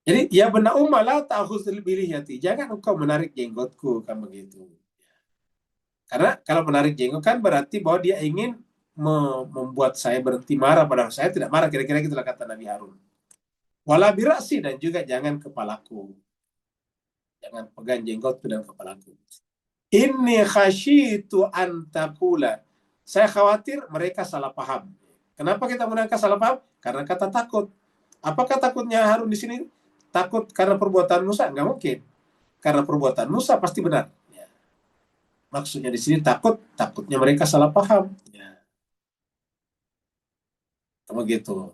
Jadi, ya benar umalah ta'khudz bilihiyati. Jangan engkau menarik jenggotku, kan begitu. Karena kalau menarik jenggot kan berarti bahwa dia ingin membuat saya berhenti marah, padahal saya tidak marah. Kira-kira itulah kata Nabi Harun. Wala birasi, dan juga jangan kepalaku. Jangan pegang jenggotku dan kepalaku. Inni khasyitu an taqula. Saya khawatir mereka salah paham. Kenapa kita mengangkat salah paham? Karena kata takut. Apakah takutnya Harun di sini? Takut karena perbuatan Musa? Enggak mungkin. Karena perbuatan Musa pasti benar. Ya. Maksudnya di sini takutnya mereka salah paham. Ya. Begitu.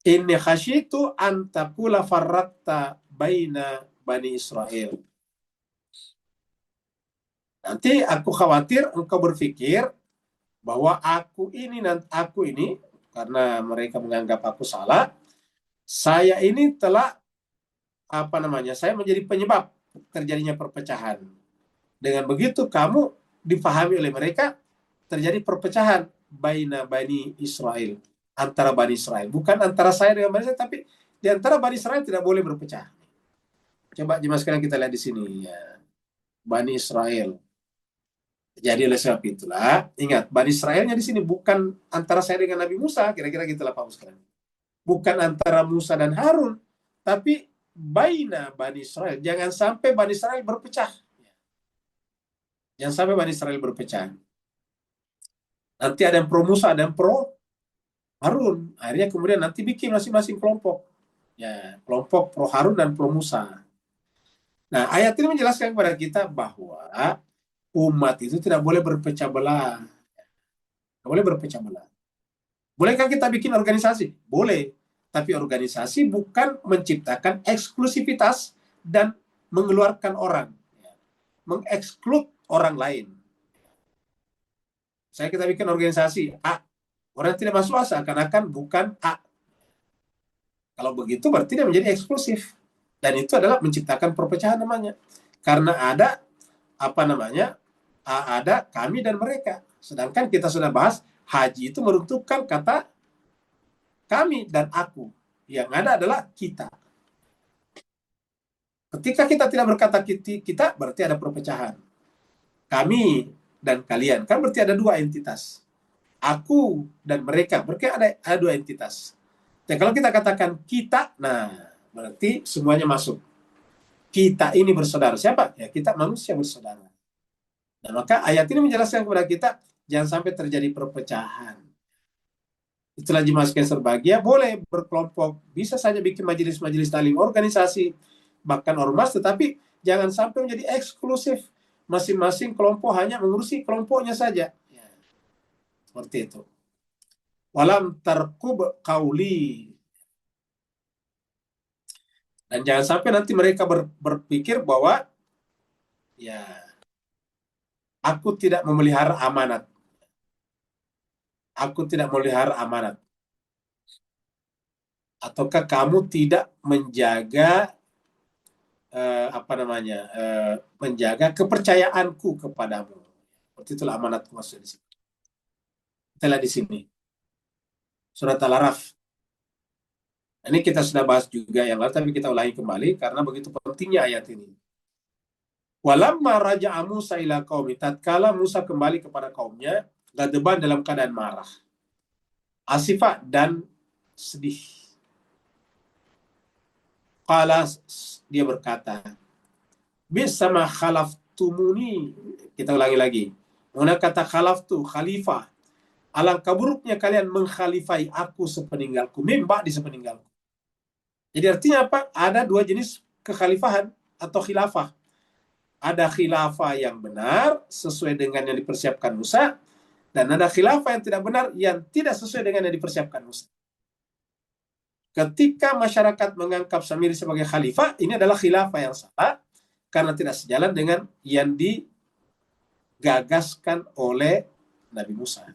Inni khasyitu an taqula farraqta baina Bani Israel. Nanti aku khawatir engkau berpikir bahwa aku ini karena mereka menganggap aku salah, saya ini telah saya menjadi penyebab terjadinya perpecahan. Dengan begitu kamu dipahami oleh mereka terjadi perpecahan baina Bani Israel, antara Bani Israel, bukan antara saya dengan Bani Israel, tapi di antara Bani Israel tidak boleh berpecah. Coba jemaah sekalian kita lihat di sini ya. Bani Israel. Jadi oleh sebab itulah, ingat, Bani Israelnya di sini bukan antara saya dengan Nabi Musa, kira-kira gitulah Pak sekalian. Bukan antara Musa dan Harun, tapi baina Bani Israel. Jangan sampai Bani Israel berpecah. Jangan sampai Bani Israel berpecah. Nanti ada yang pro Musa, ada yang pro Harun. Akhirnya kemudian nanti bikin masing-masing kelompok. Ya, kelompok pro Harun dan pro Musa. Nah, ayat ini menjelaskan kepada kita bahwa umat itu tidak boleh berpecah belah. Tidak boleh berpecah belah. Bolehkah kita bikin organisasi? Boleh. Tapi organisasi bukan menciptakan eksklusivitas dan mengeluarkan orang. Mengeksklud orang lain. Kita bikin organisasi A. Orang tidak masuk A seakan-akan bukan A. Kalau begitu berarti dia menjadi eksklusif. Dan itu adalah menciptakan perpecahan namanya. Karena ada ada kami dan mereka. Sedangkan kita sudah bahas haji itu meruntuhkan kata kami dan aku. Yang ada adalah kita. Ketika kita tidak berkata kita, berarti ada perpecahan. Kami dan kalian. Kan berarti ada dua entitas. Aku dan mereka. Berarti ada dua entitas. Dan kalau kita katakan kita, nah berarti semuanya masuk. Kita ini bersaudara. Siapa? Ya kita manusia bersaudara. Nah maka ayat ini menjelaskan kepada kita, jangan sampai terjadi perpecahan. Itulah jemaah sekalian serbahagia, boleh berkelompok, bisa saja bikin majelis-majelis taklim, organisasi, bahkan ormas, tetapi jangan sampai menjadi eksklusif. Masing-masing kelompok hanya mengurusi kelompoknya saja. Ya. Seperti itu. Walam tarkub qauli. Dan jangan sampai nanti mereka berpikir bahwa ya aku tidak memelihara amanat. Aku tidak memelihara amanat. Ataukah kamu tidak menjaga menjaga kepercayaanku kepadamu. Seperti itulah amanatku maksudnya di sini. Kita lihat di sini. Surat Al-Araf. Ini kita sudah bahas juga yang lalu, tapi kita ulangi kembali karena begitu pentingnya ayat ini. Walamma raja'a Musa ila qaumi, tatkala Musa kembali kepada kaumnya, ghadban dalam keadaan marah, asifah dan sedih. Qala, dia berkata, bisama khalaftumuni. Kita ulangi lagi. Menggunakan kata khalaftu, khalifah. Alangkah buruknya kalian mengkhalifai aku sepeninggalku, mimba di sepeninggalku. Jadi artinya apa? Ada dua jenis kekhalifahan atau khilafah. Ada khilafah yang benar sesuai dengan yang dipersiapkan Musa, dan ada khilafah yang tidak benar yang tidak sesuai dengan yang dipersiapkan Musa. Ketika masyarakat menganggap Samiri sebagai khalifah, ini adalah khilafah yang salah karena tidak sejalan dengan yang digagaskan oleh Nabi Musa.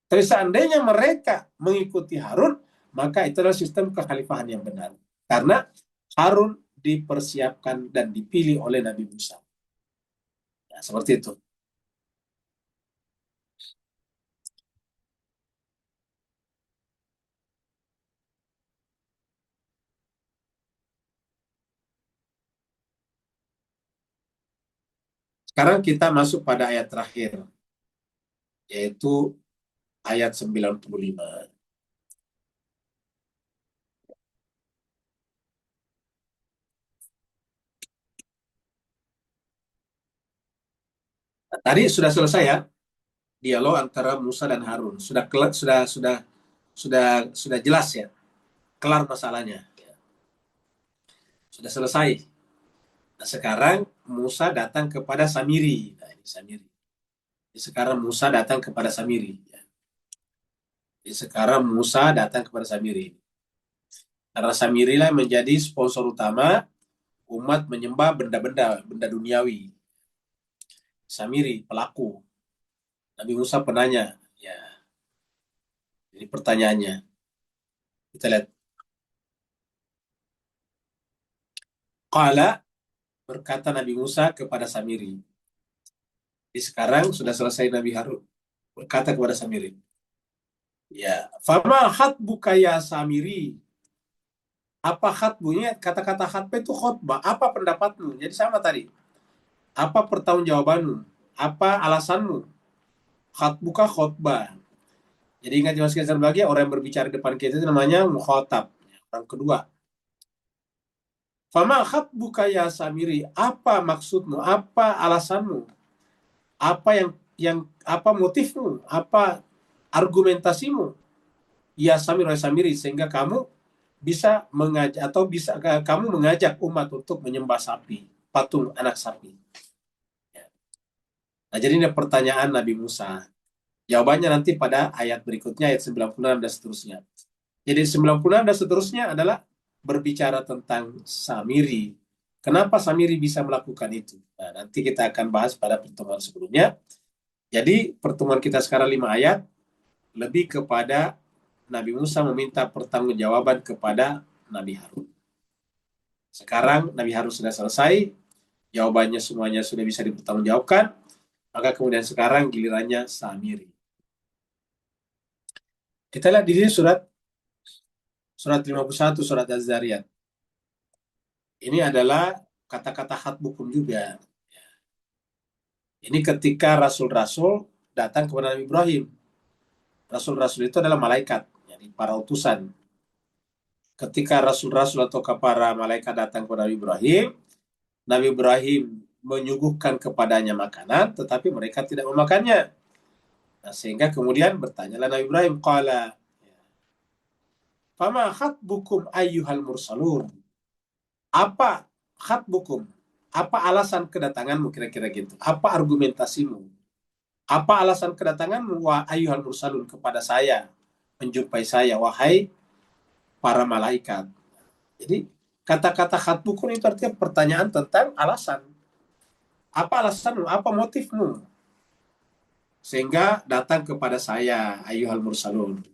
Tapi seandainya mereka mengikuti Harun, maka itu adalah sistem kekhalifahan yang benar. Karena Harun dipersiapkan dan dipilih oleh Nabi Musa. Ya, seperti itu. Sekarang kita masuk pada ayat terakhir, yaitu ayat 95. Tadi sudah selesai ya dialog antara Musa dan Harun. Sudah jelas ya, kelar masalahnya. Sudah selesai. Nah, sekarang Musa datang kepada Samiri. Nah, ini Samiri. Sekarang Musa datang kepada Samiri. Sekarang Musa datang kepada Samiri. Karena Samiri lah menjadi sponsor utama umat menyembah benda duniawi. Samiri pelaku. Nabi Musa penanya. Ya. Ini pertanyaannya. Kita lihat. Qala, berkata Nabi Musa kepada Samiri. Jadi sekarang sudah selesai Nabi Harun. Berkata kepada Samiri. Ya, fama khatbuka ya Samiri. Apa khatbunya? Kata-kata khatbah itu khutbah. Apa pendapatmu? Jadi sama tadi. Apa pertanggungjawabanmu? Apa alasanmu? Khatbuka khutbah. Jadi ingat jelas sekali lagi, orang yang berbicara di depan kita itu namanya mukhatab, orang kedua. Fama khatbuka ya Samiri. Apa maksudmu? Apa alasanmu? Apa apa motifmu? Apa argumentasimu? Ya Samiri, sehingga kamu bisa mengajak atau bisa kamu mengajak umat untuk menyembah sapi, patung anak sapi. Nah, jadi ini pertanyaan Nabi Musa. Jawabannya nanti pada ayat berikutnya, ayat 96 dan seterusnya. Jadi 96 dan seterusnya adalah berbicara tentang Samiri. Kenapa Samiri bisa melakukan itu? Nah, nanti kita akan bahas pada pertemuan sebelumnya. Jadi pertemuan kita sekarang 5 ayat lebih kepada Nabi Musa meminta pertanggungjawaban kepada Nabi Harun. Sekarang Nabi Harun sudah selesai, jawabannya semuanya sudah bisa dipertanggungjawabkan, maka kemudian sekarang gilirannya Samiri. Kita lihat di sini surat 51, surat Az-Zariyat. Ini adalah kata-kata khatbukum juga. Ini ketika rasul-rasul datang kepada Nabi Ibrahim. Rasul-rasul itu adalah malaikat, yani para utusan. Ketika rasul-rasul atau para malaikat datang kepada Nabi Ibrahim menyuguhkan kepadanya makanan, tetapi mereka tidak memakannya. Nah, sehingga kemudian bertanyalah Nabi Ibrahim, qala, fama khatbukum ayyuhal mursalun. Apa khatbukum? Apa alasan kedatanganmu, kira-kira gitu? Apa argumentasimu? Apa alasan kedatanganmu, wa ayyuhal mursalun, kepada saya, menjumpai saya, wahai para malaikat. Jadi kata-kata khatbukum itu artinya pertanyaan tentang alasan. Apa alasanmu? Apa motifmu? Sehingga datang kepada saya, ayyuhal mursalun.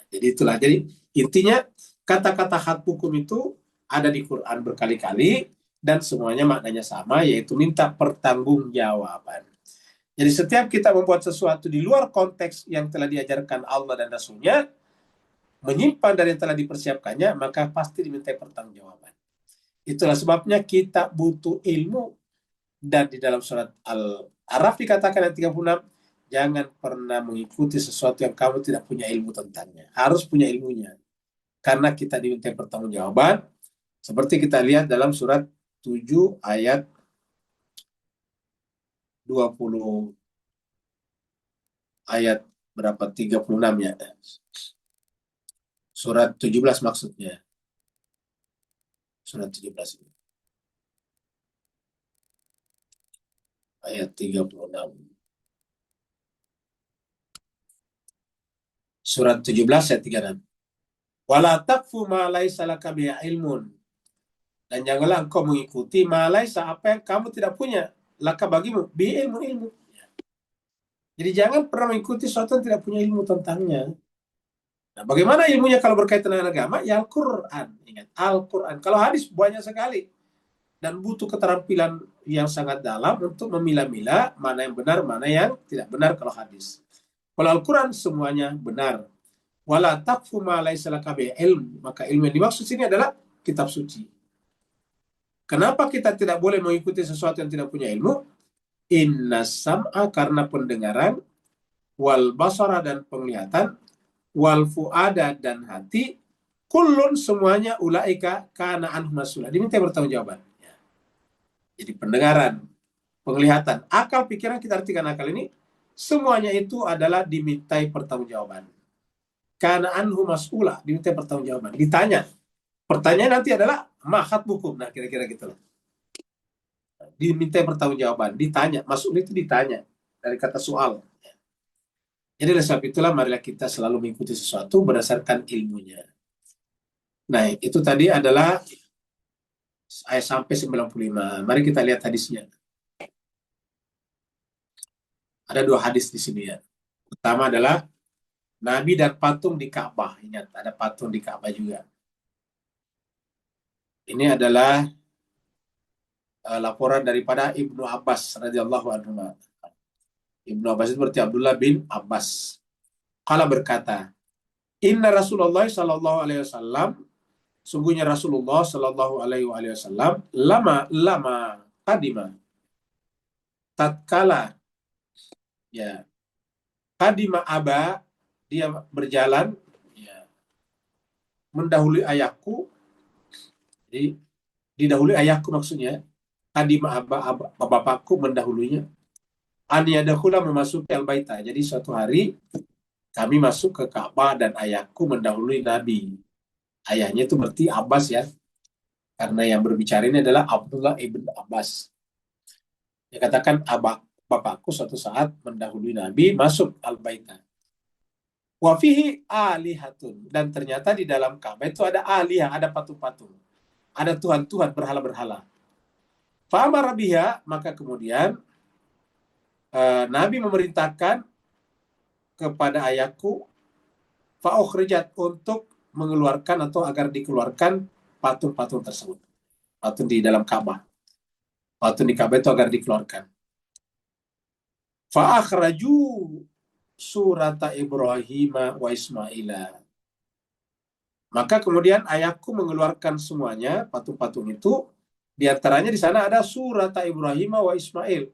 Jadi itulah. Jadi intinya kata-kata khatbukum itu ada di Quran berkali-kali, dan semuanya maknanya sama, yaitu minta pertanggungjawaban. Jadi setiap kita membuat sesuatu di luar konteks yang telah diajarkan Allah dan Rasulnya, menyimpang dari yang telah dipersiapkannya, maka pasti dimintai pertanggungjawaban. Itulah sebabnya kita butuh ilmu, dan di dalam surat Al-A'raf dikatakan ayat 36, jangan pernah mengikuti sesuatu yang kamu tidak punya ilmu tentangnya. Harus punya ilmunya. Karena kita dimintai pertanggungjawaban, seperti kita lihat dalam surat 7 ayat 20, ayat berapa? 36 ya. Surat 17 maksudnya. Surat 17 ini. Ayat 36. Surat 17 ayat 36. Wala taqfu ma laisa laka bihi ilmun. Dan janganlah engkau mengikuti ma laisa, apa yang kamu tidak punya, laka bagimu, bihi ilmu. Jadi jangan pernah mengikuti sesuatu yang tidak punya ilmu tentangnya. Nah, bagaimana ilmunya kalau berkaitan dengan agama? Ya Al-Quran. Ingat, Al-Quran. Kalau hadis banyak sekali. Dan butuh keterampilan yang sangat dalam untuk memilah-milah mana yang benar, mana yang tidak benar kalau hadis. Kalau Al-Quran semuanya benar. Wala taqfu ma laisa laka bihi ilm. Maka ilmu yang dimaksud sini adalah kitab suci. Kenapa kita tidak boleh mengikuti sesuatu yang tidak punya ilmu? Inna sam'a, karena pendengaran, wal basara, dan penglihatan, wal fuada, dan hati, kullun, semuanya, ulaika kana anhu mas'ula, diminta bertanggungjawaban. Jadi pendengaran, penglihatan, akal, pikiran, kita artikan akal ini, semuanya itu adalah dimintai pertanggungjawaban. Kana anhu mas'ula, dimintai pertanggungjawaban. Ditanya. Pertanyaan nanti adalah mahat bukum. Nah, kira-kira gitu loh. Dimintai pertanggungjawaban, ditanya. Mas'ul itu ditanya, dari kata soal. Jadi oleh sebab itulah marilah kita selalu mengikuti sesuatu berdasarkan ilmunya. Nah, itu tadi adalah ayat sampai 95. Mari kita lihat hadisnya. Ada 2 hadis di sini ya. Pertama adalah Nabi dan patung di Ka'bah. Ingat, ada patung di Ka'bah juga. Ini adalah laporan daripada Ibnu Abbas radhiyallahu anhu. Ibnu Abbas itu berarti Abdullah bin Abbas. Qala berkata, Inna Rasulullah sallallahu alaihi wasallam, sungguhnya Rasulullah sallallahu alaihi wasallam, lama kadima, tatkala ya kadima aba, dia berjalan ya, mendahului ayahku. Jadi didahului ayahku maksudnya. Kadima aba, bapakku mendahulunya. An yadakhula, memasuki al-baita. Jadi suatu hari kami masuk ke Ka'bah dan ayahku mendahului Nabi. Ayahnya itu berarti Abbas ya. Karena yang berbicara ini adalah Abdullah ibn Abbas. Dia katakan bapakku suatu saat mendahului Nabi masuk al-baita. Wa fihi alihatun, dan ternyata di dalam Ka'bah itu ada alihah, ada patung-patung. Ada tuhan-tuhan, berhala-berhala. Fa'amara biha, maka kemudian Nabi memerintahkan kepada ayahku fa'ukhrijat, untuk mengeluarkan atau agar dikeluarkan patung-patung tersebut. Patung di dalam Ka'bah. Patung di Ka'bah itu agar dikeluarkan. Fa'akhraju surata Ibrahim wa Ismaila. Maka kemudian ayahku mengeluarkan semuanya patung-patung itu. Di antaranya di sana ada surata Ibrahim wa Ismail.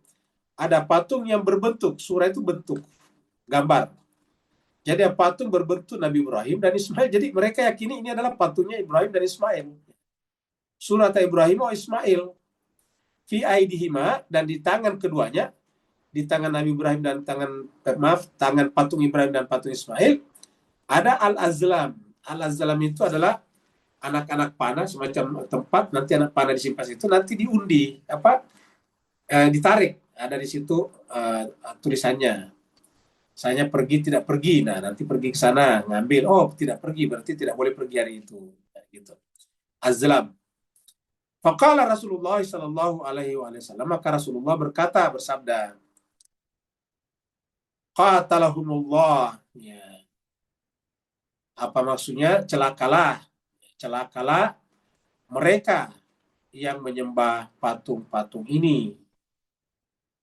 Ada patung yang berbentuk, surah itu bentuk, gambar. Jadi patung berbentuk Nabi Ibrahim dan Ismail. Jadi mereka yakini ini adalah patungnya Ibrahim dan Ismail. Surata Ibrahim wa Ismail. Fi aidihima, dan di tangan keduanya, di tangan Nabi Ibrahim dan tangan patung Ibrahim dan patung Ismail, ada al-azlam. Al-azlam itu adalah anak-anak panah, semacam tempat nanti anak panah disimpan itu, nanti diundi, ditarik. Ada di situ tulisannya. Saya pergi tidak pergi. Nah, nanti pergi ke sana ngambil. Oh, tidak pergi, berarti tidak boleh pergi hari itu. Gitu. Azlam. Faqala Rasulullah sallallahu alaihi wasallam, maka Rasulullah bersabda, qatalahumullah. Ya. Apa maksudnya? Celakalah mereka yang menyembah patung-patung ini.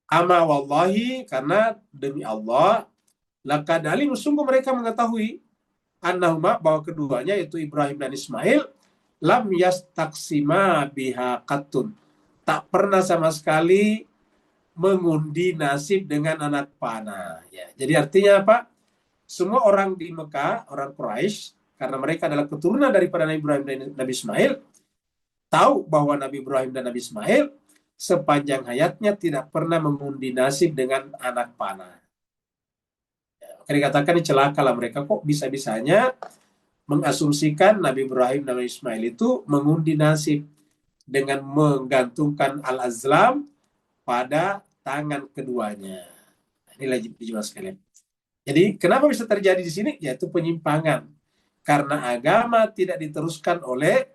Ama wallahi, karena demi Allah, laqad alim, sungguh mereka mengetahui, annahuma, bahwa keduanya, yaitu Ibrahim dan Ismail, lam yastaksima biha qattun, tak pernah sama sekali mengundi nasib dengan anak panah. Ya, jadi artinya apa? Semua orang di Mekah, orang Quraisy, karena mereka adalah keturunan daripada Nabi Ibrahim dan Nabi Ismail, tahu bahwa Nabi Ibrahim dan Nabi Ismail sepanjang hayatnya tidak pernah mengundi nasib dengan anak panah. Ya, maka dikatakan ini celakalah mereka, kok bisa-bisanya mengasumsikan Nabi Ibrahim dan Nabi Ismail itu mengundi nasib dengan menggantungkan al-azlam pada tangan keduanya. Inilah jemaah sekalian. Jadi kenapa bisa terjadi di sini? Yaitu penyimpangan. Karena agama tidak diteruskan oleh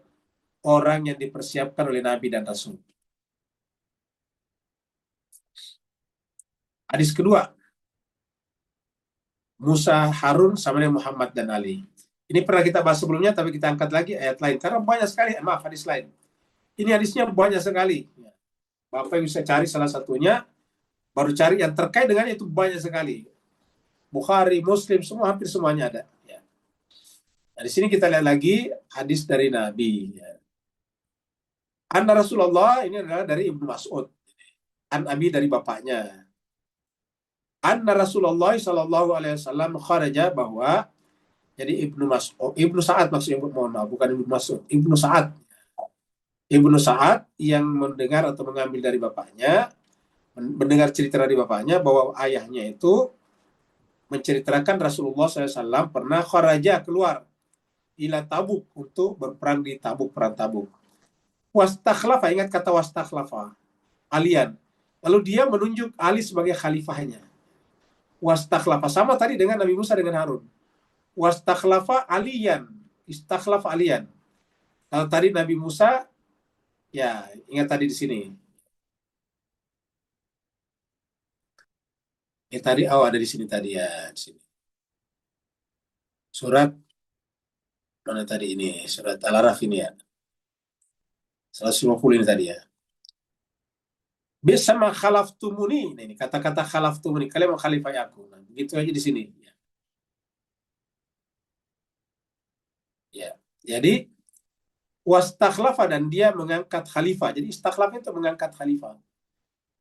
orang yang dipersiapkan oleh Nabi dan Rasul. Hadis kedua, Musa, Harun, sama dengan Muhammad dan Ali. Ini pernah kita bahas sebelumnya, tapi kita angkat lagi ayat lain. Karena banyak sekali, hadis lain. Ini hadisnya banyak sekali. Bapak bisa cari salah satunya, baru cari yang terkait dengan itu banyak sekali. Bukhari, Muslim, semua, hampir semuanya ada. Ya. Nah, di sini kita lihat lagi hadis dari Nabi. Ya. Anna Rasulullah, ini adalah dari Ibnu Mas'ud. An Abi, dari bapaknya. Anna Rasulullah sallallahu alaihi wasallam kharaja, bahwa jadi Ibnu Sa'ad maksudnya, mohon maaf, bukan Ibnu Mas'ud, Ibnu Sa'ad yang mendengar atau mengambil dari bapaknya, mendengar cerita dari bapaknya bahwa ayahnya itu menceritakan Rasulullah SAW pernah kharaja, keluar, ila Tabuk, untuk berperang di Tabuk, perang Tabuk. Wastakhlafa, ingat kata wastakhlafa, alian. Lalu dia menunjuk Ali sebagai khalifahnya. Wastakhlafa, sama tadi dengan Nabi Musa dengan Harun. Wastakhlafa alian, istakhlafa alian. Kalau tadi Nabi Musa, ya ingat tadi di sini. Ini tadi, ada di sini tadi ya, di sini. Surat mana tadi ini? Surat Al-Araf ini ya. 150 ini tadi ya. Bisama khalaftumuni. Nah, ini kata-kata khalaftumuni, kalian mengkhalifai aku. Nah, begitu aja di sini. Ya. Jadi wastakhlafa, dan dia mengangkat khalifah. Jadi istakhlafa itu mengangkat khalifah.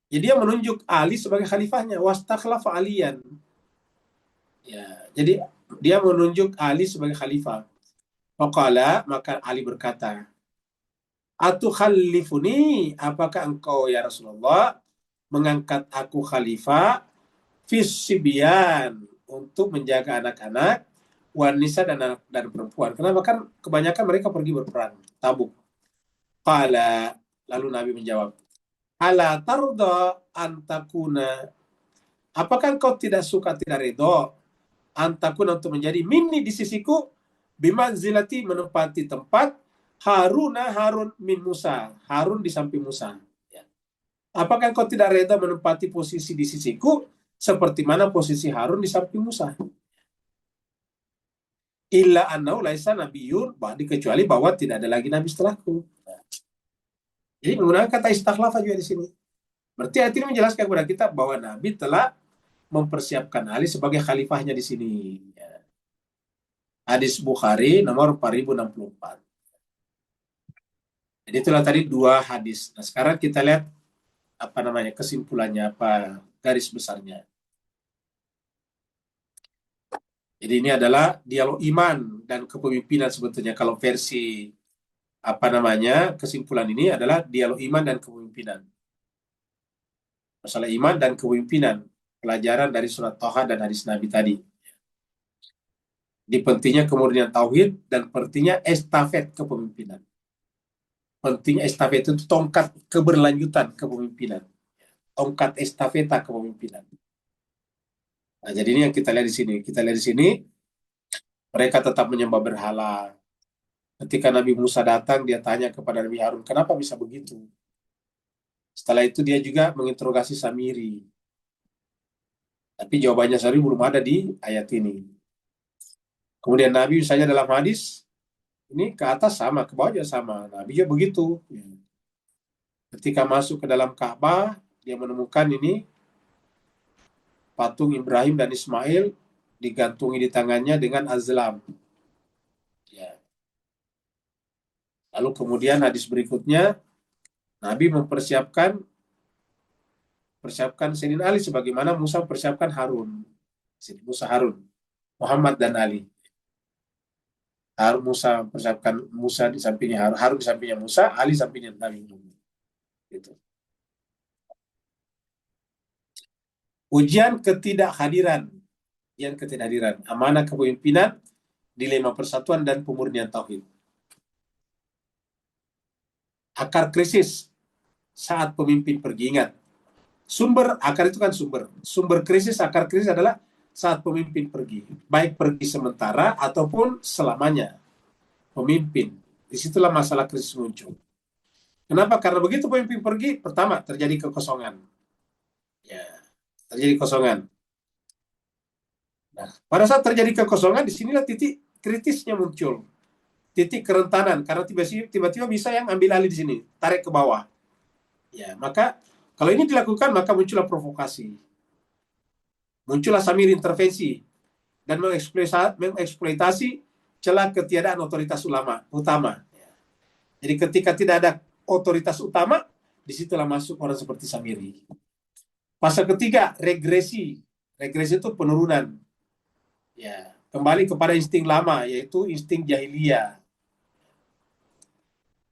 Jadi dia menunjuk Ali sebagai khalifahnya. Wastakhlafa aliyan. Ya, jadi dia menunjuk Ali sebagai khalifah. Faqala, maka Ali berkata, "Atukhalifuni, apakah engkau ya Rasulullah mengangkat aku khalifah fisibyan, untuk menjaga anak-anak, wanita dan perempuan?" Kenapa? Kan kebanyakan mereka pergi berperang Tabuk. Qala, lalu Nabi menjawab, "Ala tarda antakuna, apakah engkau tidak suka, tidak ridho, antakuna, untuk menjadi minni, di sisiku, bimanzilati, menempati tempat, Harun min Musa, Harun di samping Musa. Ya. Apakah engkau tidak reda menempati posisi di sisiku seperti mana posisi Harun di samping Musa? Illa annau laisa nabiyyun ba'di, kecuali bahwa tidak ada lagi nabi setelahku. Jadi menggunakan kata istakhlafa juga di sini. Berarti ayat ini menjelaskan kepada kita bahwa Nabi telah mempersiapkan Ali sebagai khalifahnya di sini. Ya. Hadis Bukhari nomor 4064. Jadi itulah tadi dua hadis. Nah, sekarang kita lihat kesimpulannya, garis besarnya. Jadi ini adalah dialog iman dan kepemimpinan sebetulnya. Kalau versi kesimpulan ini adalah dialog iman dan kepemimpinan. Masalah iman dan kepemimpinan, pelajaran dari surat Thaha dan hadis Nabi tadi. Di pentingnya kemurnian tauhid dan pentingnya estafet kepemimpinan. Pentingnya estafet itu tongkat keberlanjutan kepemimpinan. Tongkat estafeta kepemimpinan. Nah, jadi ini yang kita lihat di sini. Kita lihat di sini, mereka tetap menyembah berhala. Ketika Nabi Musa datang, dia tanya kepada Nabi Harun, kenapa bisa begitu? Setelah itu dia juga menginterogasi Samiri. Tapi jawabannya Samiri belum ada di ayat ini. Kemudian Nabi misalnya dalam hadis, ini ke atas sama, ke bawah juga sama. Nabi juga begitu. Ketika masuk ke dalam Ka'bah, dia menemukan ini patung Ibrahim dan Ismail digantungi di tangannya dengan azlam. Ya. Lalu kemudian hadis berikutnya, Nabi mempersiapkan Sayyidina Ali sebagaimana Musa mempersiapkan Harun. Musa Harun, Muhammad dan Ali. Musa mempersiapkan Musa di sampingnya Harun, Harun di sampingnya Musa, Ali di sampingnya Nabi. Gitu. Ujian ketidakhadiran, amanah kepemimpinan, dilema persatuan dan pemurnian tauhid. Akar krisis saat pemimpin pergi. Ingat, akar itu kan sumber krisis, akar krisis adalah saat pemimpin pergi, baik pergi sementara ataupun selamanya. Pemimpin, disitulah masalah krisis muncul. Kenapa? Karena begitu pemimpin pergi, pertama terjadi kekosongan. Ya, terjadi kosongan. Nah, pada saat terjadi kekosongan, disinilah titik kritisnya muncul. Titik kerentanan, karena tiba-tiba bisa yang ambil alih di sini, tarik ke bawah. Ya, maka kalau ini dilakukan, maka muncullah provokasi. Muncullah Samiri intervensi dan mengeksploitasi celah ketiadaan otoritas utama. Jadi ketika tidak ada otoritas utama, disitulah masuk orang seperti Samiri. Fase ketiga, regresi. Regresi itu penurunan. Ya, kembali kepada insting lama, yaitu insting jahiliyah.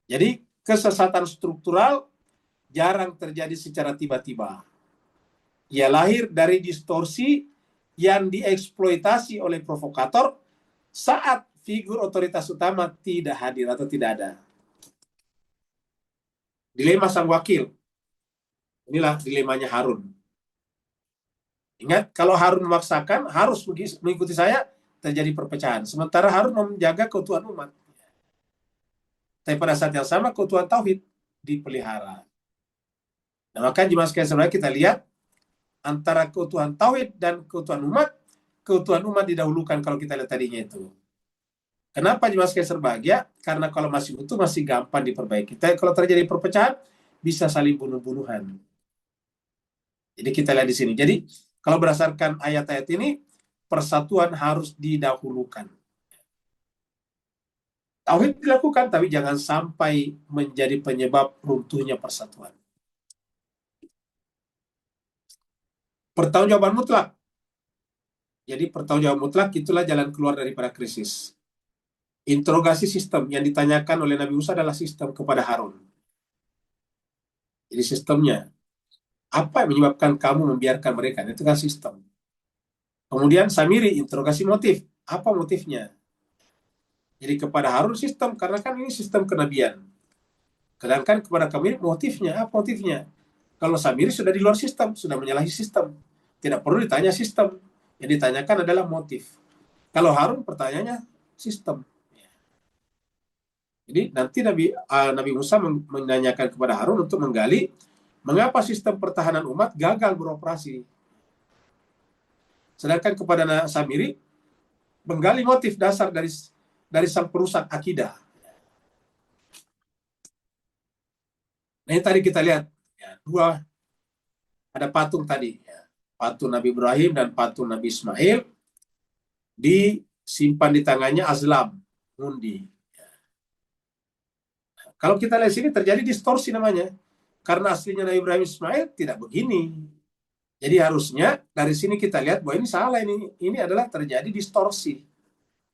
Jadi kesesatan struktural jarang terjadi secara tiba-tiba. Ia lahir dari distorsi yang dieksploitasi oleh provokator saat figur otoritas utama tidak hadir atau tidak ada. Dilema sang wakil. Inilah dilemanya Harun. Ingat, kalau Harun memaksakan, harus mengikuti saya, terjadi perpecahan. Sementara Harun menjaga keutuhan umat. Tapi pada saat yang sama, keutuhan tauhid dipelihara. Nah, maka jemaah sekalian saudara, kita lihat antara keutuhan tauhid dan keutuhan umat didahulukan kalau kita lihat tadinya itu. Kenapa jemaah sekalian berbahagia? Karena kalau masih utuh, masih gampang diperbaiki. Tapi kalau terjadi perpecahan, bisa saling bunuh-bunuhan. Jadi kita lihat di sini. Jadi kalau berdasarkan ayat-ayat ini, persatuan harus didahulukan. Tauhid dilakukan, tapi jangan sampai menjadi penyebab runtuhnya persatuan. Pertanggungjawaban mutlak. Jadi pertanggungjawaban mutlak itulah jalan keluar daripada krisis. Interogasi sistem yang ditanyakan oleh Nabi Musa adalah sistem kepada Harun. Jadi sistemnya, apa yang menyebabkan kamu membiarkan mereka? Itu kan sistem. Kemudian Samiri, interogasi motif. Apa motifnya? Jadi kepada Harun sistem, karena kan ini sistem kenabian. Sedangkan kepada kami motifnya, apa motifnya? Kalau Samiri sudah di luar sistem, sudah menyalahi sistem. Tidak perlu ditanya sistem. Yang ditanyakan adalah motif. Kalau Harun pertanyaannya sistem. Jadi nanti Nabi Musa menanyakan kepada Harun untuk menggali mengapa sistem pertahanan umat gagal beroperasi. Sedangkan kepada Samiri menggali motif dasar dari sang perusak akidah. Nah, ini tadi kita lihat ya, ada patung tadi, ya, patung Nabi Ibrahim dan patung Nabi Ismail disimpan di tangannya azlam, ngundi. Ya. Nah, kalau kita lihat sini terjadi distorsi namanya, karena aslinya Nabi Ibrahim Ismail tidak begini. Jadi harusnya dari sini kita lihat bahwa ini salah, ini adalah terjadi distorsi.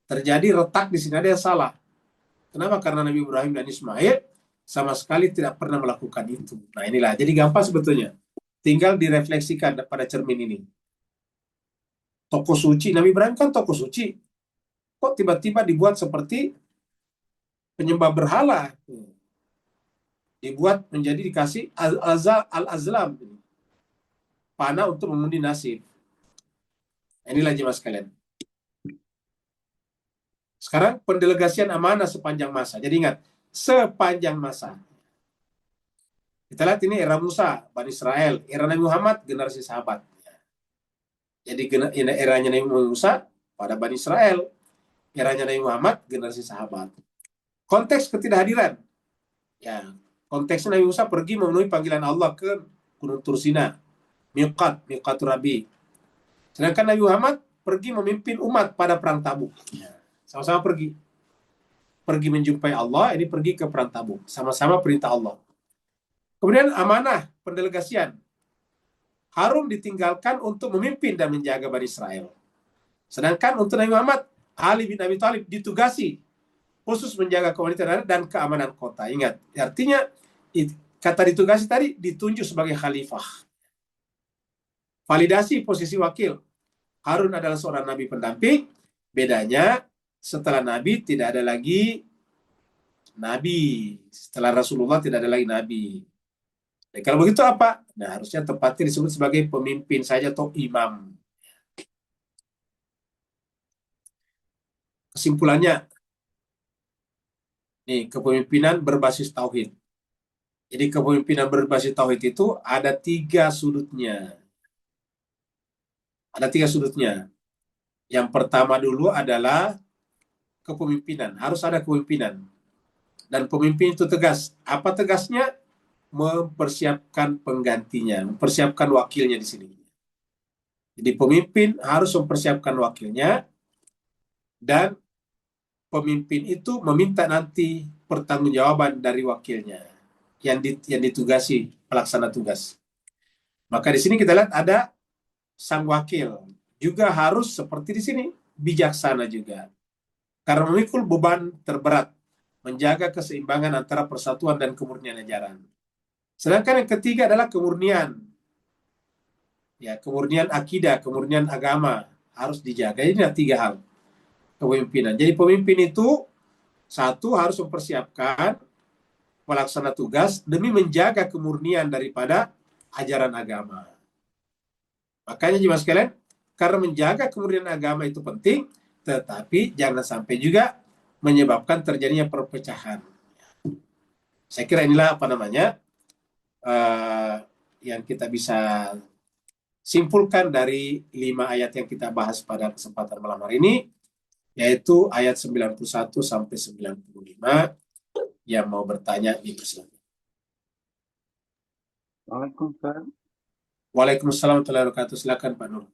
Terjadi retak di sini, ada yang salah. Kenapa? Karena Nabi Ibrahim dan Ismail sama sekali tidak pernah melakukan itu. Nah inilah, jadi gampang sebetulnya. Tinggal direfleksikan pada cermin ini. Tokoh suci, Nabi Ibrahim kan tokoh suci. Kok tiba-tiba dibuat seperti penyembah berhala? Dibuat menjadi dikasih al-azlam. Panah untuk mengundi nasib. Inilah jemaah sekalian. Sekarang pendelegasian amanah sepanjang masa. Jadi ingat, sepanjang masa. Kita lihat ini era Musa, Bani Israel. Era Nabi Muhammad, generasi sahabat. Jadi eranya Nabi Musa pada Bani Israel. Eranya Nabi Muhammad, generasi sahabat. Konteks ketidakhadiran. Ya, Konteksnya Nabi Musa pergi memenuhi panggilan Allah ke Gunung Tursina, miqatur Rabi. Sedangkan Nabi Muhammad pergi memimpin umat pada perang Tabuk. Sama-sama pergi. Pergi menjumpai Allah, ini pergi ke perang Tabuk. Sama-sama perintah Allah. Kemudian amanah pendelegasian. Harun ditinggalkan untuk memimpin dan menjaga Bani Israel. Sedangkan untuk Nabi Muhammad, Ali bin Abi Thalib ditugasi khusus menjaga kewanitanegaraan dan keamanan kota. Ingat, artinya kata ditugasi tadi ditunjuk sebagai khalifah. Validasi posisi wakil. Harun adalah seorang nabi pendamping. Bedanya setelah nabi tidak ada lagi nabi. Setelah Rasulullah tidak ada lagi nabi. Nah, kalau begitu apa? Nah, harusnya tepatnya disebut sebagai pemimpin saja atau imam. Kesimpulannya, nih, kepemimpinan berbasis tauhid. Jadi kepemimpinan berbasis tauhid itu ada 3 sudutnya. Ada 3 sudutnya. Yang pertama dulu adalah kepemimpinan. Harus ada kepemimpinan. Dan pemimpin itu tegas. Apa tegasnya? Mempersiapkan penggantinya, mempersiapkan wakilnya di sini. Jadi pemimpin harus mempersiapkan wakilnya, dan pemimpin itu meminta nanti pertanggungjawaban dari wakilnya yang ditugasi pelaksana tugas. Maka di sini kita lihat ada sang wakil juga harus seperti di sini, bijaksana juga. Karena memikul beban terberat, menjaga keseimbangan antara persatuan dan kemurnian ajaran. Sedangkan yang ketiga adalah kemurnian. Ya, kemurnian akidah, kemurnian agama harus dijaga. Ini ada 3 hal kepemimpinan. Jadi pemimpin itu satu harus mempersiapkan pelaksana tugas demi menjaga kemurnian daripada ajaran agama. Makanya jemaah sekalian, karena menjaga kemurnian agama itu penting, tetapi jangan sampai juga menyebabkan terjadinya perpecahan. Saya kira inilah yang kita bisa simpulkan dari 5 ayat yang kita bahas pada kesempatan malam hari ini, yaitu ayat 91 sampai 95. Yang mau bertanya dipersilakan. Waalaikumsalam. Waalaikumsalam warahmatullahi wabarakatuh. Silakan Pak Nur.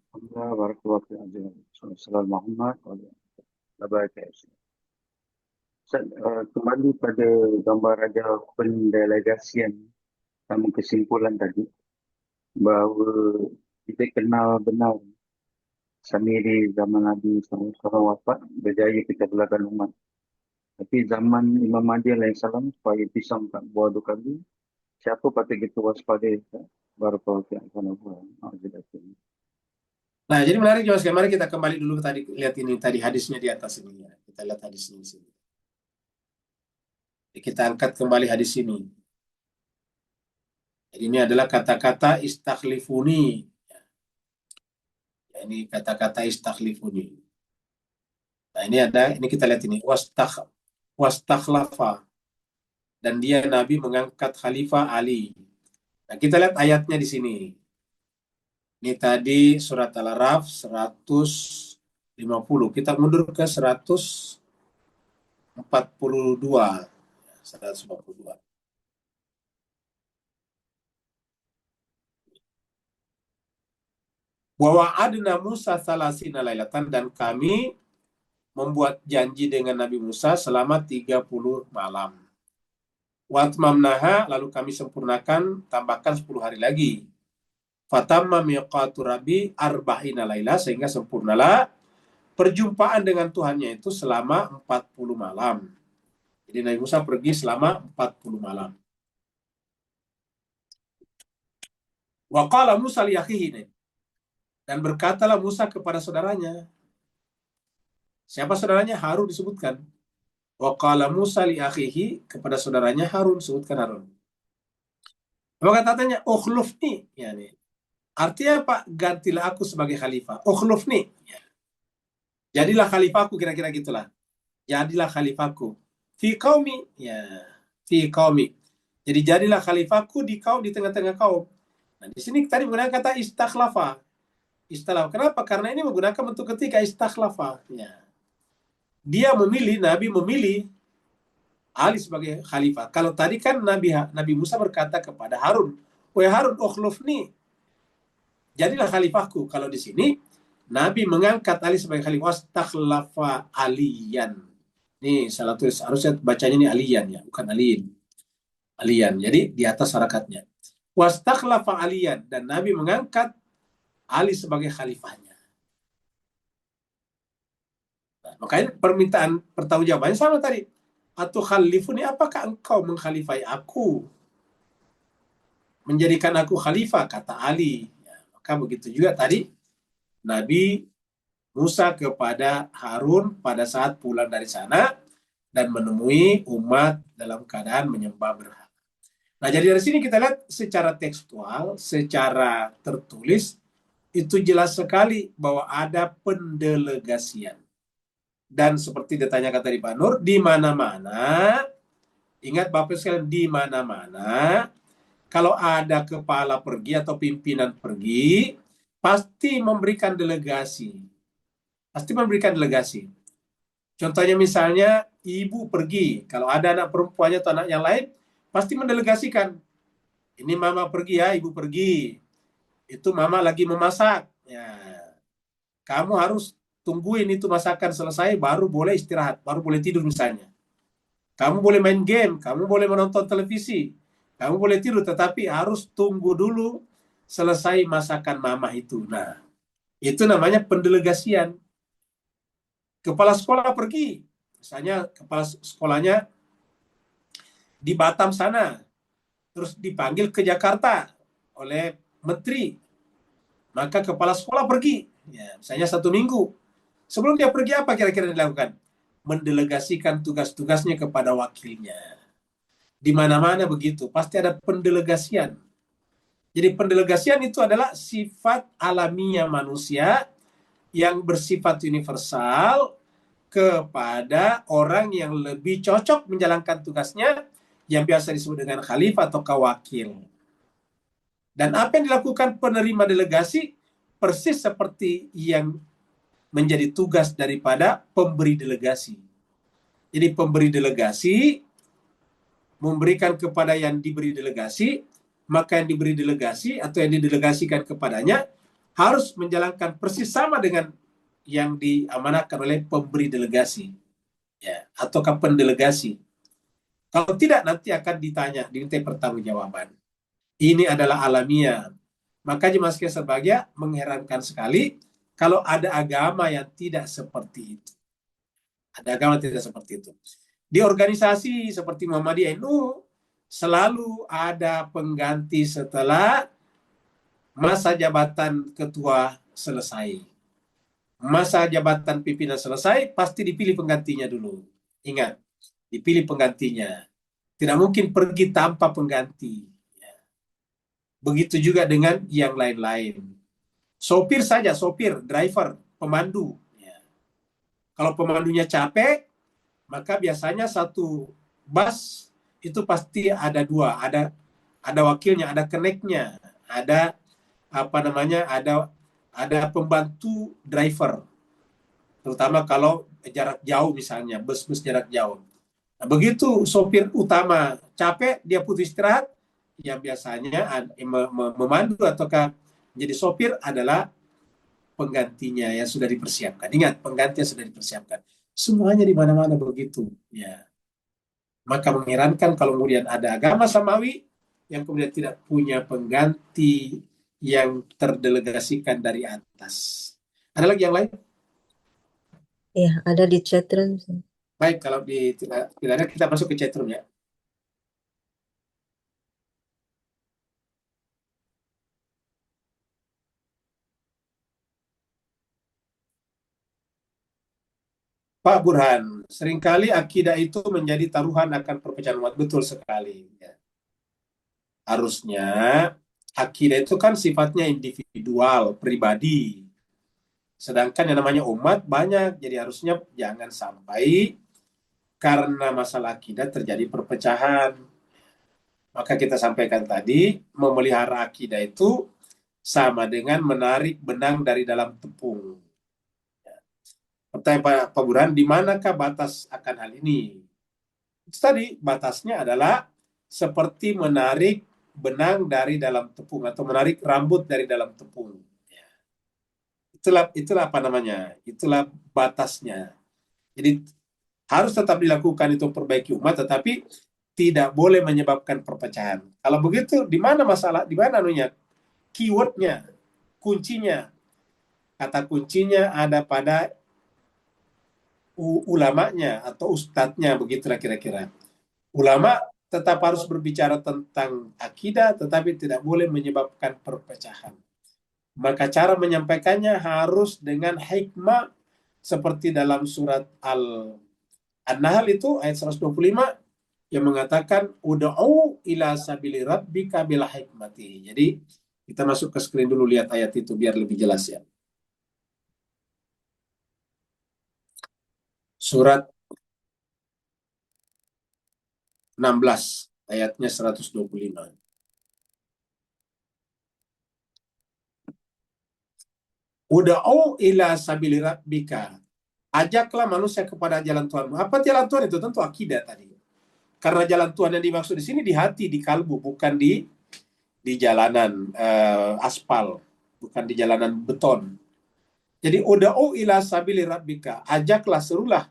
Kembali pada gambar raja pendelegasian sama kesimpulan tadi, bahawa kita kenal benar Samiri zaman Nabi SAW wafat, berjaya kita belakang umat. Tapi zaman Imam Mahdi alaihissalam, supaya pisang tak buah 2 kali, siapa patut kita waspada? Barakallahu fiikum. Nah, jadi menarik juga sekali. Mari kita kembali dulu tadi, lihat ini tadi hadisnya di atas ini ya. Kita lihat hadisnya di sini. Kita angkat kembali hadis ini. Jadi ini adalah kata-kata istakhlifuni. Ya, ini kata-kata istakhlifuni. Nah, ini kita lihat ini wastakhlafa. Dan dia Nabi mengangkat Khalifah Ali. Nah, kita lihat ayatnya di sini. Ini tadi surat Al-Araf 150. Kita mundur ke 142. 142. Wa wa'adna Musa salasina lailatan, dan kami membuat janji dengan Nabi Musa selama 30 malam. Watmamnaha, lalu kami sempurnakan, tambahkan 10 hari lagi. Fatamma miqatu Rabbi arba'ina laila, sehingga sempurnalah perjumpaan dengan Tuhannya itu selama 40 malam. Jadi Nabi Musa pergi selama 40 malam. Wa qala Musa li akhihi, dan berkatalah Musa kepada saudaranya. Siapa saudaranya? Harun disebutkan. Wa qala Musa li akhihi, kepada saudaranya Harun, sebutkan Harun. Maka katanya, ukhlufni, yani artinya apa? Gantilah aku sebagai khalifah. Ukhlufni, ya. Jadilah khalifahku, kira-kira gitulah. Jadilah khalifahku. Fi qaumi, ya. Fi qaumi. Jadi jadilah khalifahku di tengah-tengah kaum. Nah, di sini tadi menggunakan kata istakhlafa. Istakhlafa. Kenapa? Karena ini menggunakan bentuk ketiga istakhlafa. Ya. Dia memilih, Nabi memilih Ali sebagai khalifah. Kalau tadi kan Nabi Musa berkata kepada Harun, "Wahai Harun, ukhlufni, jadilah khalifahku." Kalau di sini Nabi mengangkat Ali sebagai khalifah, wastakhlafa aliyan. Nih salah tulis, harusnya bacanya ini aliyan ya, bukan aliin. Aliyan. Jadi di atas harakatnya. Wastakhlafa aliyan, dan Nabi mengangkat Ali sebagai khalifahnya. Nah, makanya permintaan pertanggungjawabannya sama tadi. Atau khalifuni, apakah engkau mengkhalifai aku? Menjadikan aku khalifah, kata Ali. Ya, maka begitu juga tadi Nabi Musa kepada Harun pada saat pulang dari sana dan menemui umat dalam keadaan menyembah berhala. Nah, jadi dari sini kita lihat secara tekstual, secara tertulis, itu jelas sekali bahwa ada pendelegasian. Dan seperti ditanyakan tadi Pak Nur, di mana-mana, ingat Bapak sekalian, di mana-mana, kalau ada kepala pergi atau pimpinan pergi, pasti memberikan delegasi. Pasti memberikan delegasi. Contohnya misalnya, ibu pergi. Kalau ada anak perempuannya atau anak yang lain, pasti mendelegasikan. Ini mama pergi ya, ibu pergi. Itu mama lagi memasak. Ya. Kamu harus tungguin itu masakan selesai, baru boleh istirahat, baru boleh tidur misalnya. Kamu boleh main game, kamu boleh menonton televisi, kamu boleh tidur, tetapi harus tunggu dulu selesai masakan mama itu. Nah, itu namanya pendelegasian. Kepala sekolah pergi, misalnya kepala sekolahnya di Batam sana, terus dipanggil ke Jakarta oleh menteri, maka kepala sekolah pergi, ya, misalnya 1 minggu. Sebelum dia pergi, apa kira-kira dilakukan? Mendelegasikan tugas-tugasnya kepada wakilnya. Di mana-mana begitu, pasti ada pendelegasian. Jadi pendelegasian itu adalah sifat alamiah manusia yang bersifat universal kepada orang yang lebih cocok menjalankan tugasnya, yang biasa disebut dengan khalifah atau wakil. Dan apa yang dilakukan penerima delegasi persis seperti yang menjadi tugas daripada pemberi delegasi. Jadi pemberi delegasi memberikan kepada yang diberi delegasi, maka yang diberi delegasi atau yang didelegasikan kepadanya harus menjalankan persis sama dengan yang diamanahkan oleh pemberi delegasi, ya, ataukah pendelegasi. Kalau tidak, nanti akan diminta pertanggungjawaban. Ini adalah alamiah. Maka jemaah sekalian berbahagia, mengherankan sekali kalau ada agama yang tidak seperti itu. Ada agama tidak seperti itu. Di organisasi seperti Muhammadiyah NU, selalu ada pengganti setelah masa jabatan ketua selesai. Masa jabatan pimpinan selesai, pasti dipilih penggantinya dulu. Ingat, dipilih penggantinya. Tidak mungkin pergi tanpa pengganti. Begitu juga dengan yang lain-lain. Sopir saja, sopir, driver, pemandu. Ya. Kalau pemandunya capek, maka biasanya satu bus itu pasti ada 2, ada wakilnya, ada keneknya, ada ada pembantu driver. Terutama kalau jarak jauh misalnya, bus-bus jarak jauh. Nah, begitu sopir utama capek, dia butuh istirahat, yang biasanya memandu ataukah menjadi sopir adalah penggantinya yang sudah dipersiapkan. Ingat, pengganti yang sudah dipersiapkan. Semuanya di mana-mana begitu. Ya. Maka mengherankan kalau kemudian ada agama samawi yang kemudian tidak punya pengganti yang terdelegasikan dari atas. Ada lagi yang lain? Ya, ada di chatroom. Baik, kalau tidak ada, kita masuk ke chatroom ya. Pak Burhan, seringkali akidah itu menjadi taruhan akan perpecahan umat. Betul sekali. Ya. Harusnya akidah itu kan sifatnya individual, pribadi. Sedangkan yang namanya umat banyak, jadi harusnya jangan sampai karena masalah akidah terjadi perpecahan. Maka kita sampaikan tadi, memelihara akidah itu sama dengan menarik benang dari dalam tepung. Pertanyaan Pak Burhan, di manakah batas akan hal ini? Itu tadi batasnya adalah seperti menarik benang dari dalam tepung atau menarik rambut dari dalam tepung. Ya. Itulah apa namanya? Itulah batasnya. Jadi harus tetap dilakukan itu perbaiki umat, tetapi tidak boleh menyebabkan perpecahan. Kalau begitu, di mana masalah? Di mana anunya? Keywordnya, kuncinya. Kata kuncinya ada pada ulamanya atau ustadznya, begitulah kira-kira. Ulama tetap harus berbicara tentang akidah, tetapi tidak boleh menyebabkan perpecahan. Maka cara menyampaikannya harus dengan hikmah, seperti dalam surat An-Nahl itu ayat 125 yang mengatakan ud'u ila sabili rabbika bil hikmati. Jadi kita masuk ke screen dulu, lihat ayat itu biar lebih jelas ya. Surat 16 ayatnya 125. Ud'u ila sabili rabbika. Ajaklah manusia kepada jalan Tuhanmu. Apa jalan Tuhan itu? Tentu akidah tadi. Karena jalan Tuhan yang dimaksud di sini di hati, di kalbu, bukan di jalanan aspal, bukan di jalanan beton. Jadi ud'u ila sabili rabbika. Ajaklah, serulah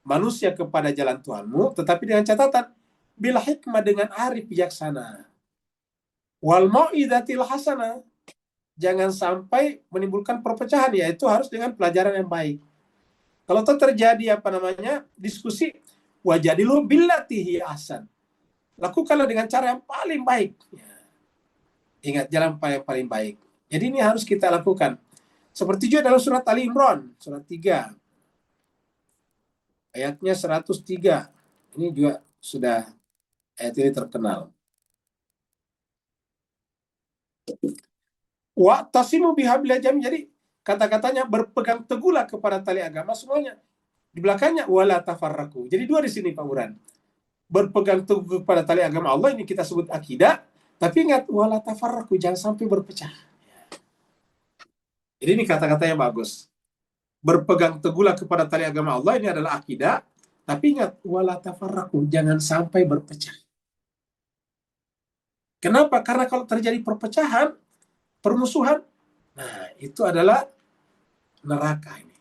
manusia kepada jalan Tuhanmu, tetapi dengan catatan bil hikmah, dengan arif bijaksana. Wal mau'izatil hasanah. Jangan sampai menimbulkan perpecahan, yaitu harus dengan pelajaran yang baik. Kalau terjadi diskusi, wajadilu billati hiya ahsan. Lakukanlah dengan cara yang paling baik. Ya. Ingat, jalan yang paling baik. Jadi ini harus kita lakukan. Seperti juga dalam surat Ali Imran, surat 3. Ayatnya 103. Ini juga sudah ayat ini terkenal. Wa tasimu bihablillah jami. Jadi kata-katanya berpegang teguhlah kepada tali agama semuanya. Di belakangnya wala tafarraku. Jadi dua di sini Pak Buran. Berpegang teguh kepada tali agama Allah, ini kita sebut akidah, tapi ingat wala tafarraku, jangan sampai berpecah. Jadi ini kata-kata yang bagus. Berpegang teguhlah kepada tali agama Allah, ini adalah akidah, tapi ingat wala tafarraku, jangan sampai berpecah. Kenapa? Karena kalau terjadi perpecahan, permusuhan, nah itu adalah neraka ini.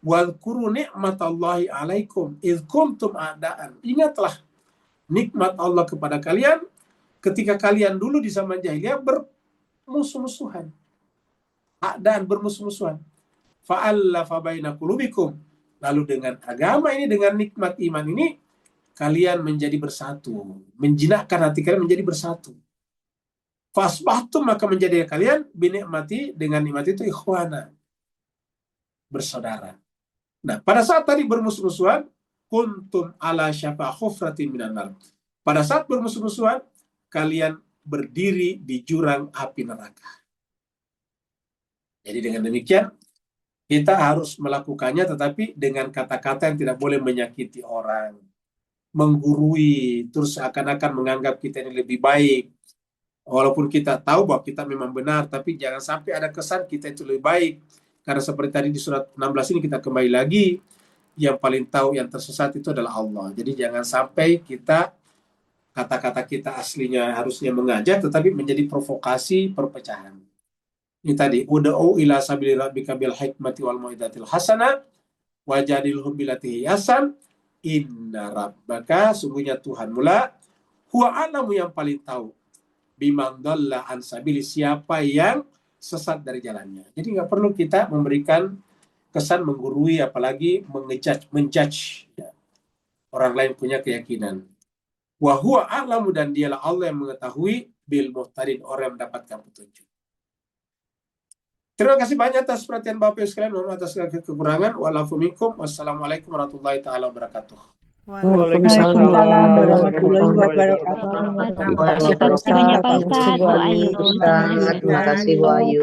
Wadhkuru ni'matallahi alaikum idh kuntum a'daan. Ingatlah nikmat Allah kepada kalian ketika kalian dulu di zaman jahiliyah bermusuh-musuhan. A'daan, bermusuh-musuhan. Fa'allafa baina qulubikum. Lalu dengan agama ini, dengan nikmat iman ini, kalian menjadi bersatu. Menjinakkan hati kalian menjadi bersatu. Fasbahtum, maka menjadi kalian binikmati, dengan nikmat itu ikhwana, bersaudara. Nah, pada saat tadi bermusuh-musuhan, kuntum ala syafa khufratin minan nar. Pada saat bermusuh-musuhan, kalian berdiri di jurang api neraka. Jadi dengan demikian, kita harus melakukannya, tetapi dengan kata-kata yang tidak boleh menyakiti orang, menggurui, terus seakan-akan menganggap kita ini lebih baik. Walaupun kita tahu bahwa kita memang benar, tapi jangan sampai ada kesan kita itu lebih baik. Karena seperti tadi di surat 16 ini kita kembali lagi, yang paling tahu yang tersesat itu adalah Allah. Jadi jangan sampai kita, kata-kata kita aslinya harusnya mengajak, tetapi menjadi provokasi perpecahan. Ini tadi, ud'u ila sabili rabbika bil hikmati wal mau'izatil hasanah wajadilhum billati hasan inna rabbaka, sungguhnya Tuhanmu lah, huwa a'lamu, yang paling tahu, biman dhalla an sabili, siapa yang sesat dari jalannya. Jadi nggak perlu kita memberikan kesan menggurui, apalagi menjudge ya. Orang lain punya keyakinan. Wa huwa a'lamu, dan dialah Allah yang mengetahui, bil muhtadin, orang yang mendapatkan petunjuk. Terima kasih banyak atas perhatian Bapak Ibu sekalian, mohon atas segala kekurangan. Wa'alafu minkum. Wassalamualaikum warahmatullahi taala wabarakatuh. Waalaikumsalam warahmatullahi wabarakatuh. Terima kasih banyak Pak Ustadz, Bu Ayu. Terima kasih Bu Ayu.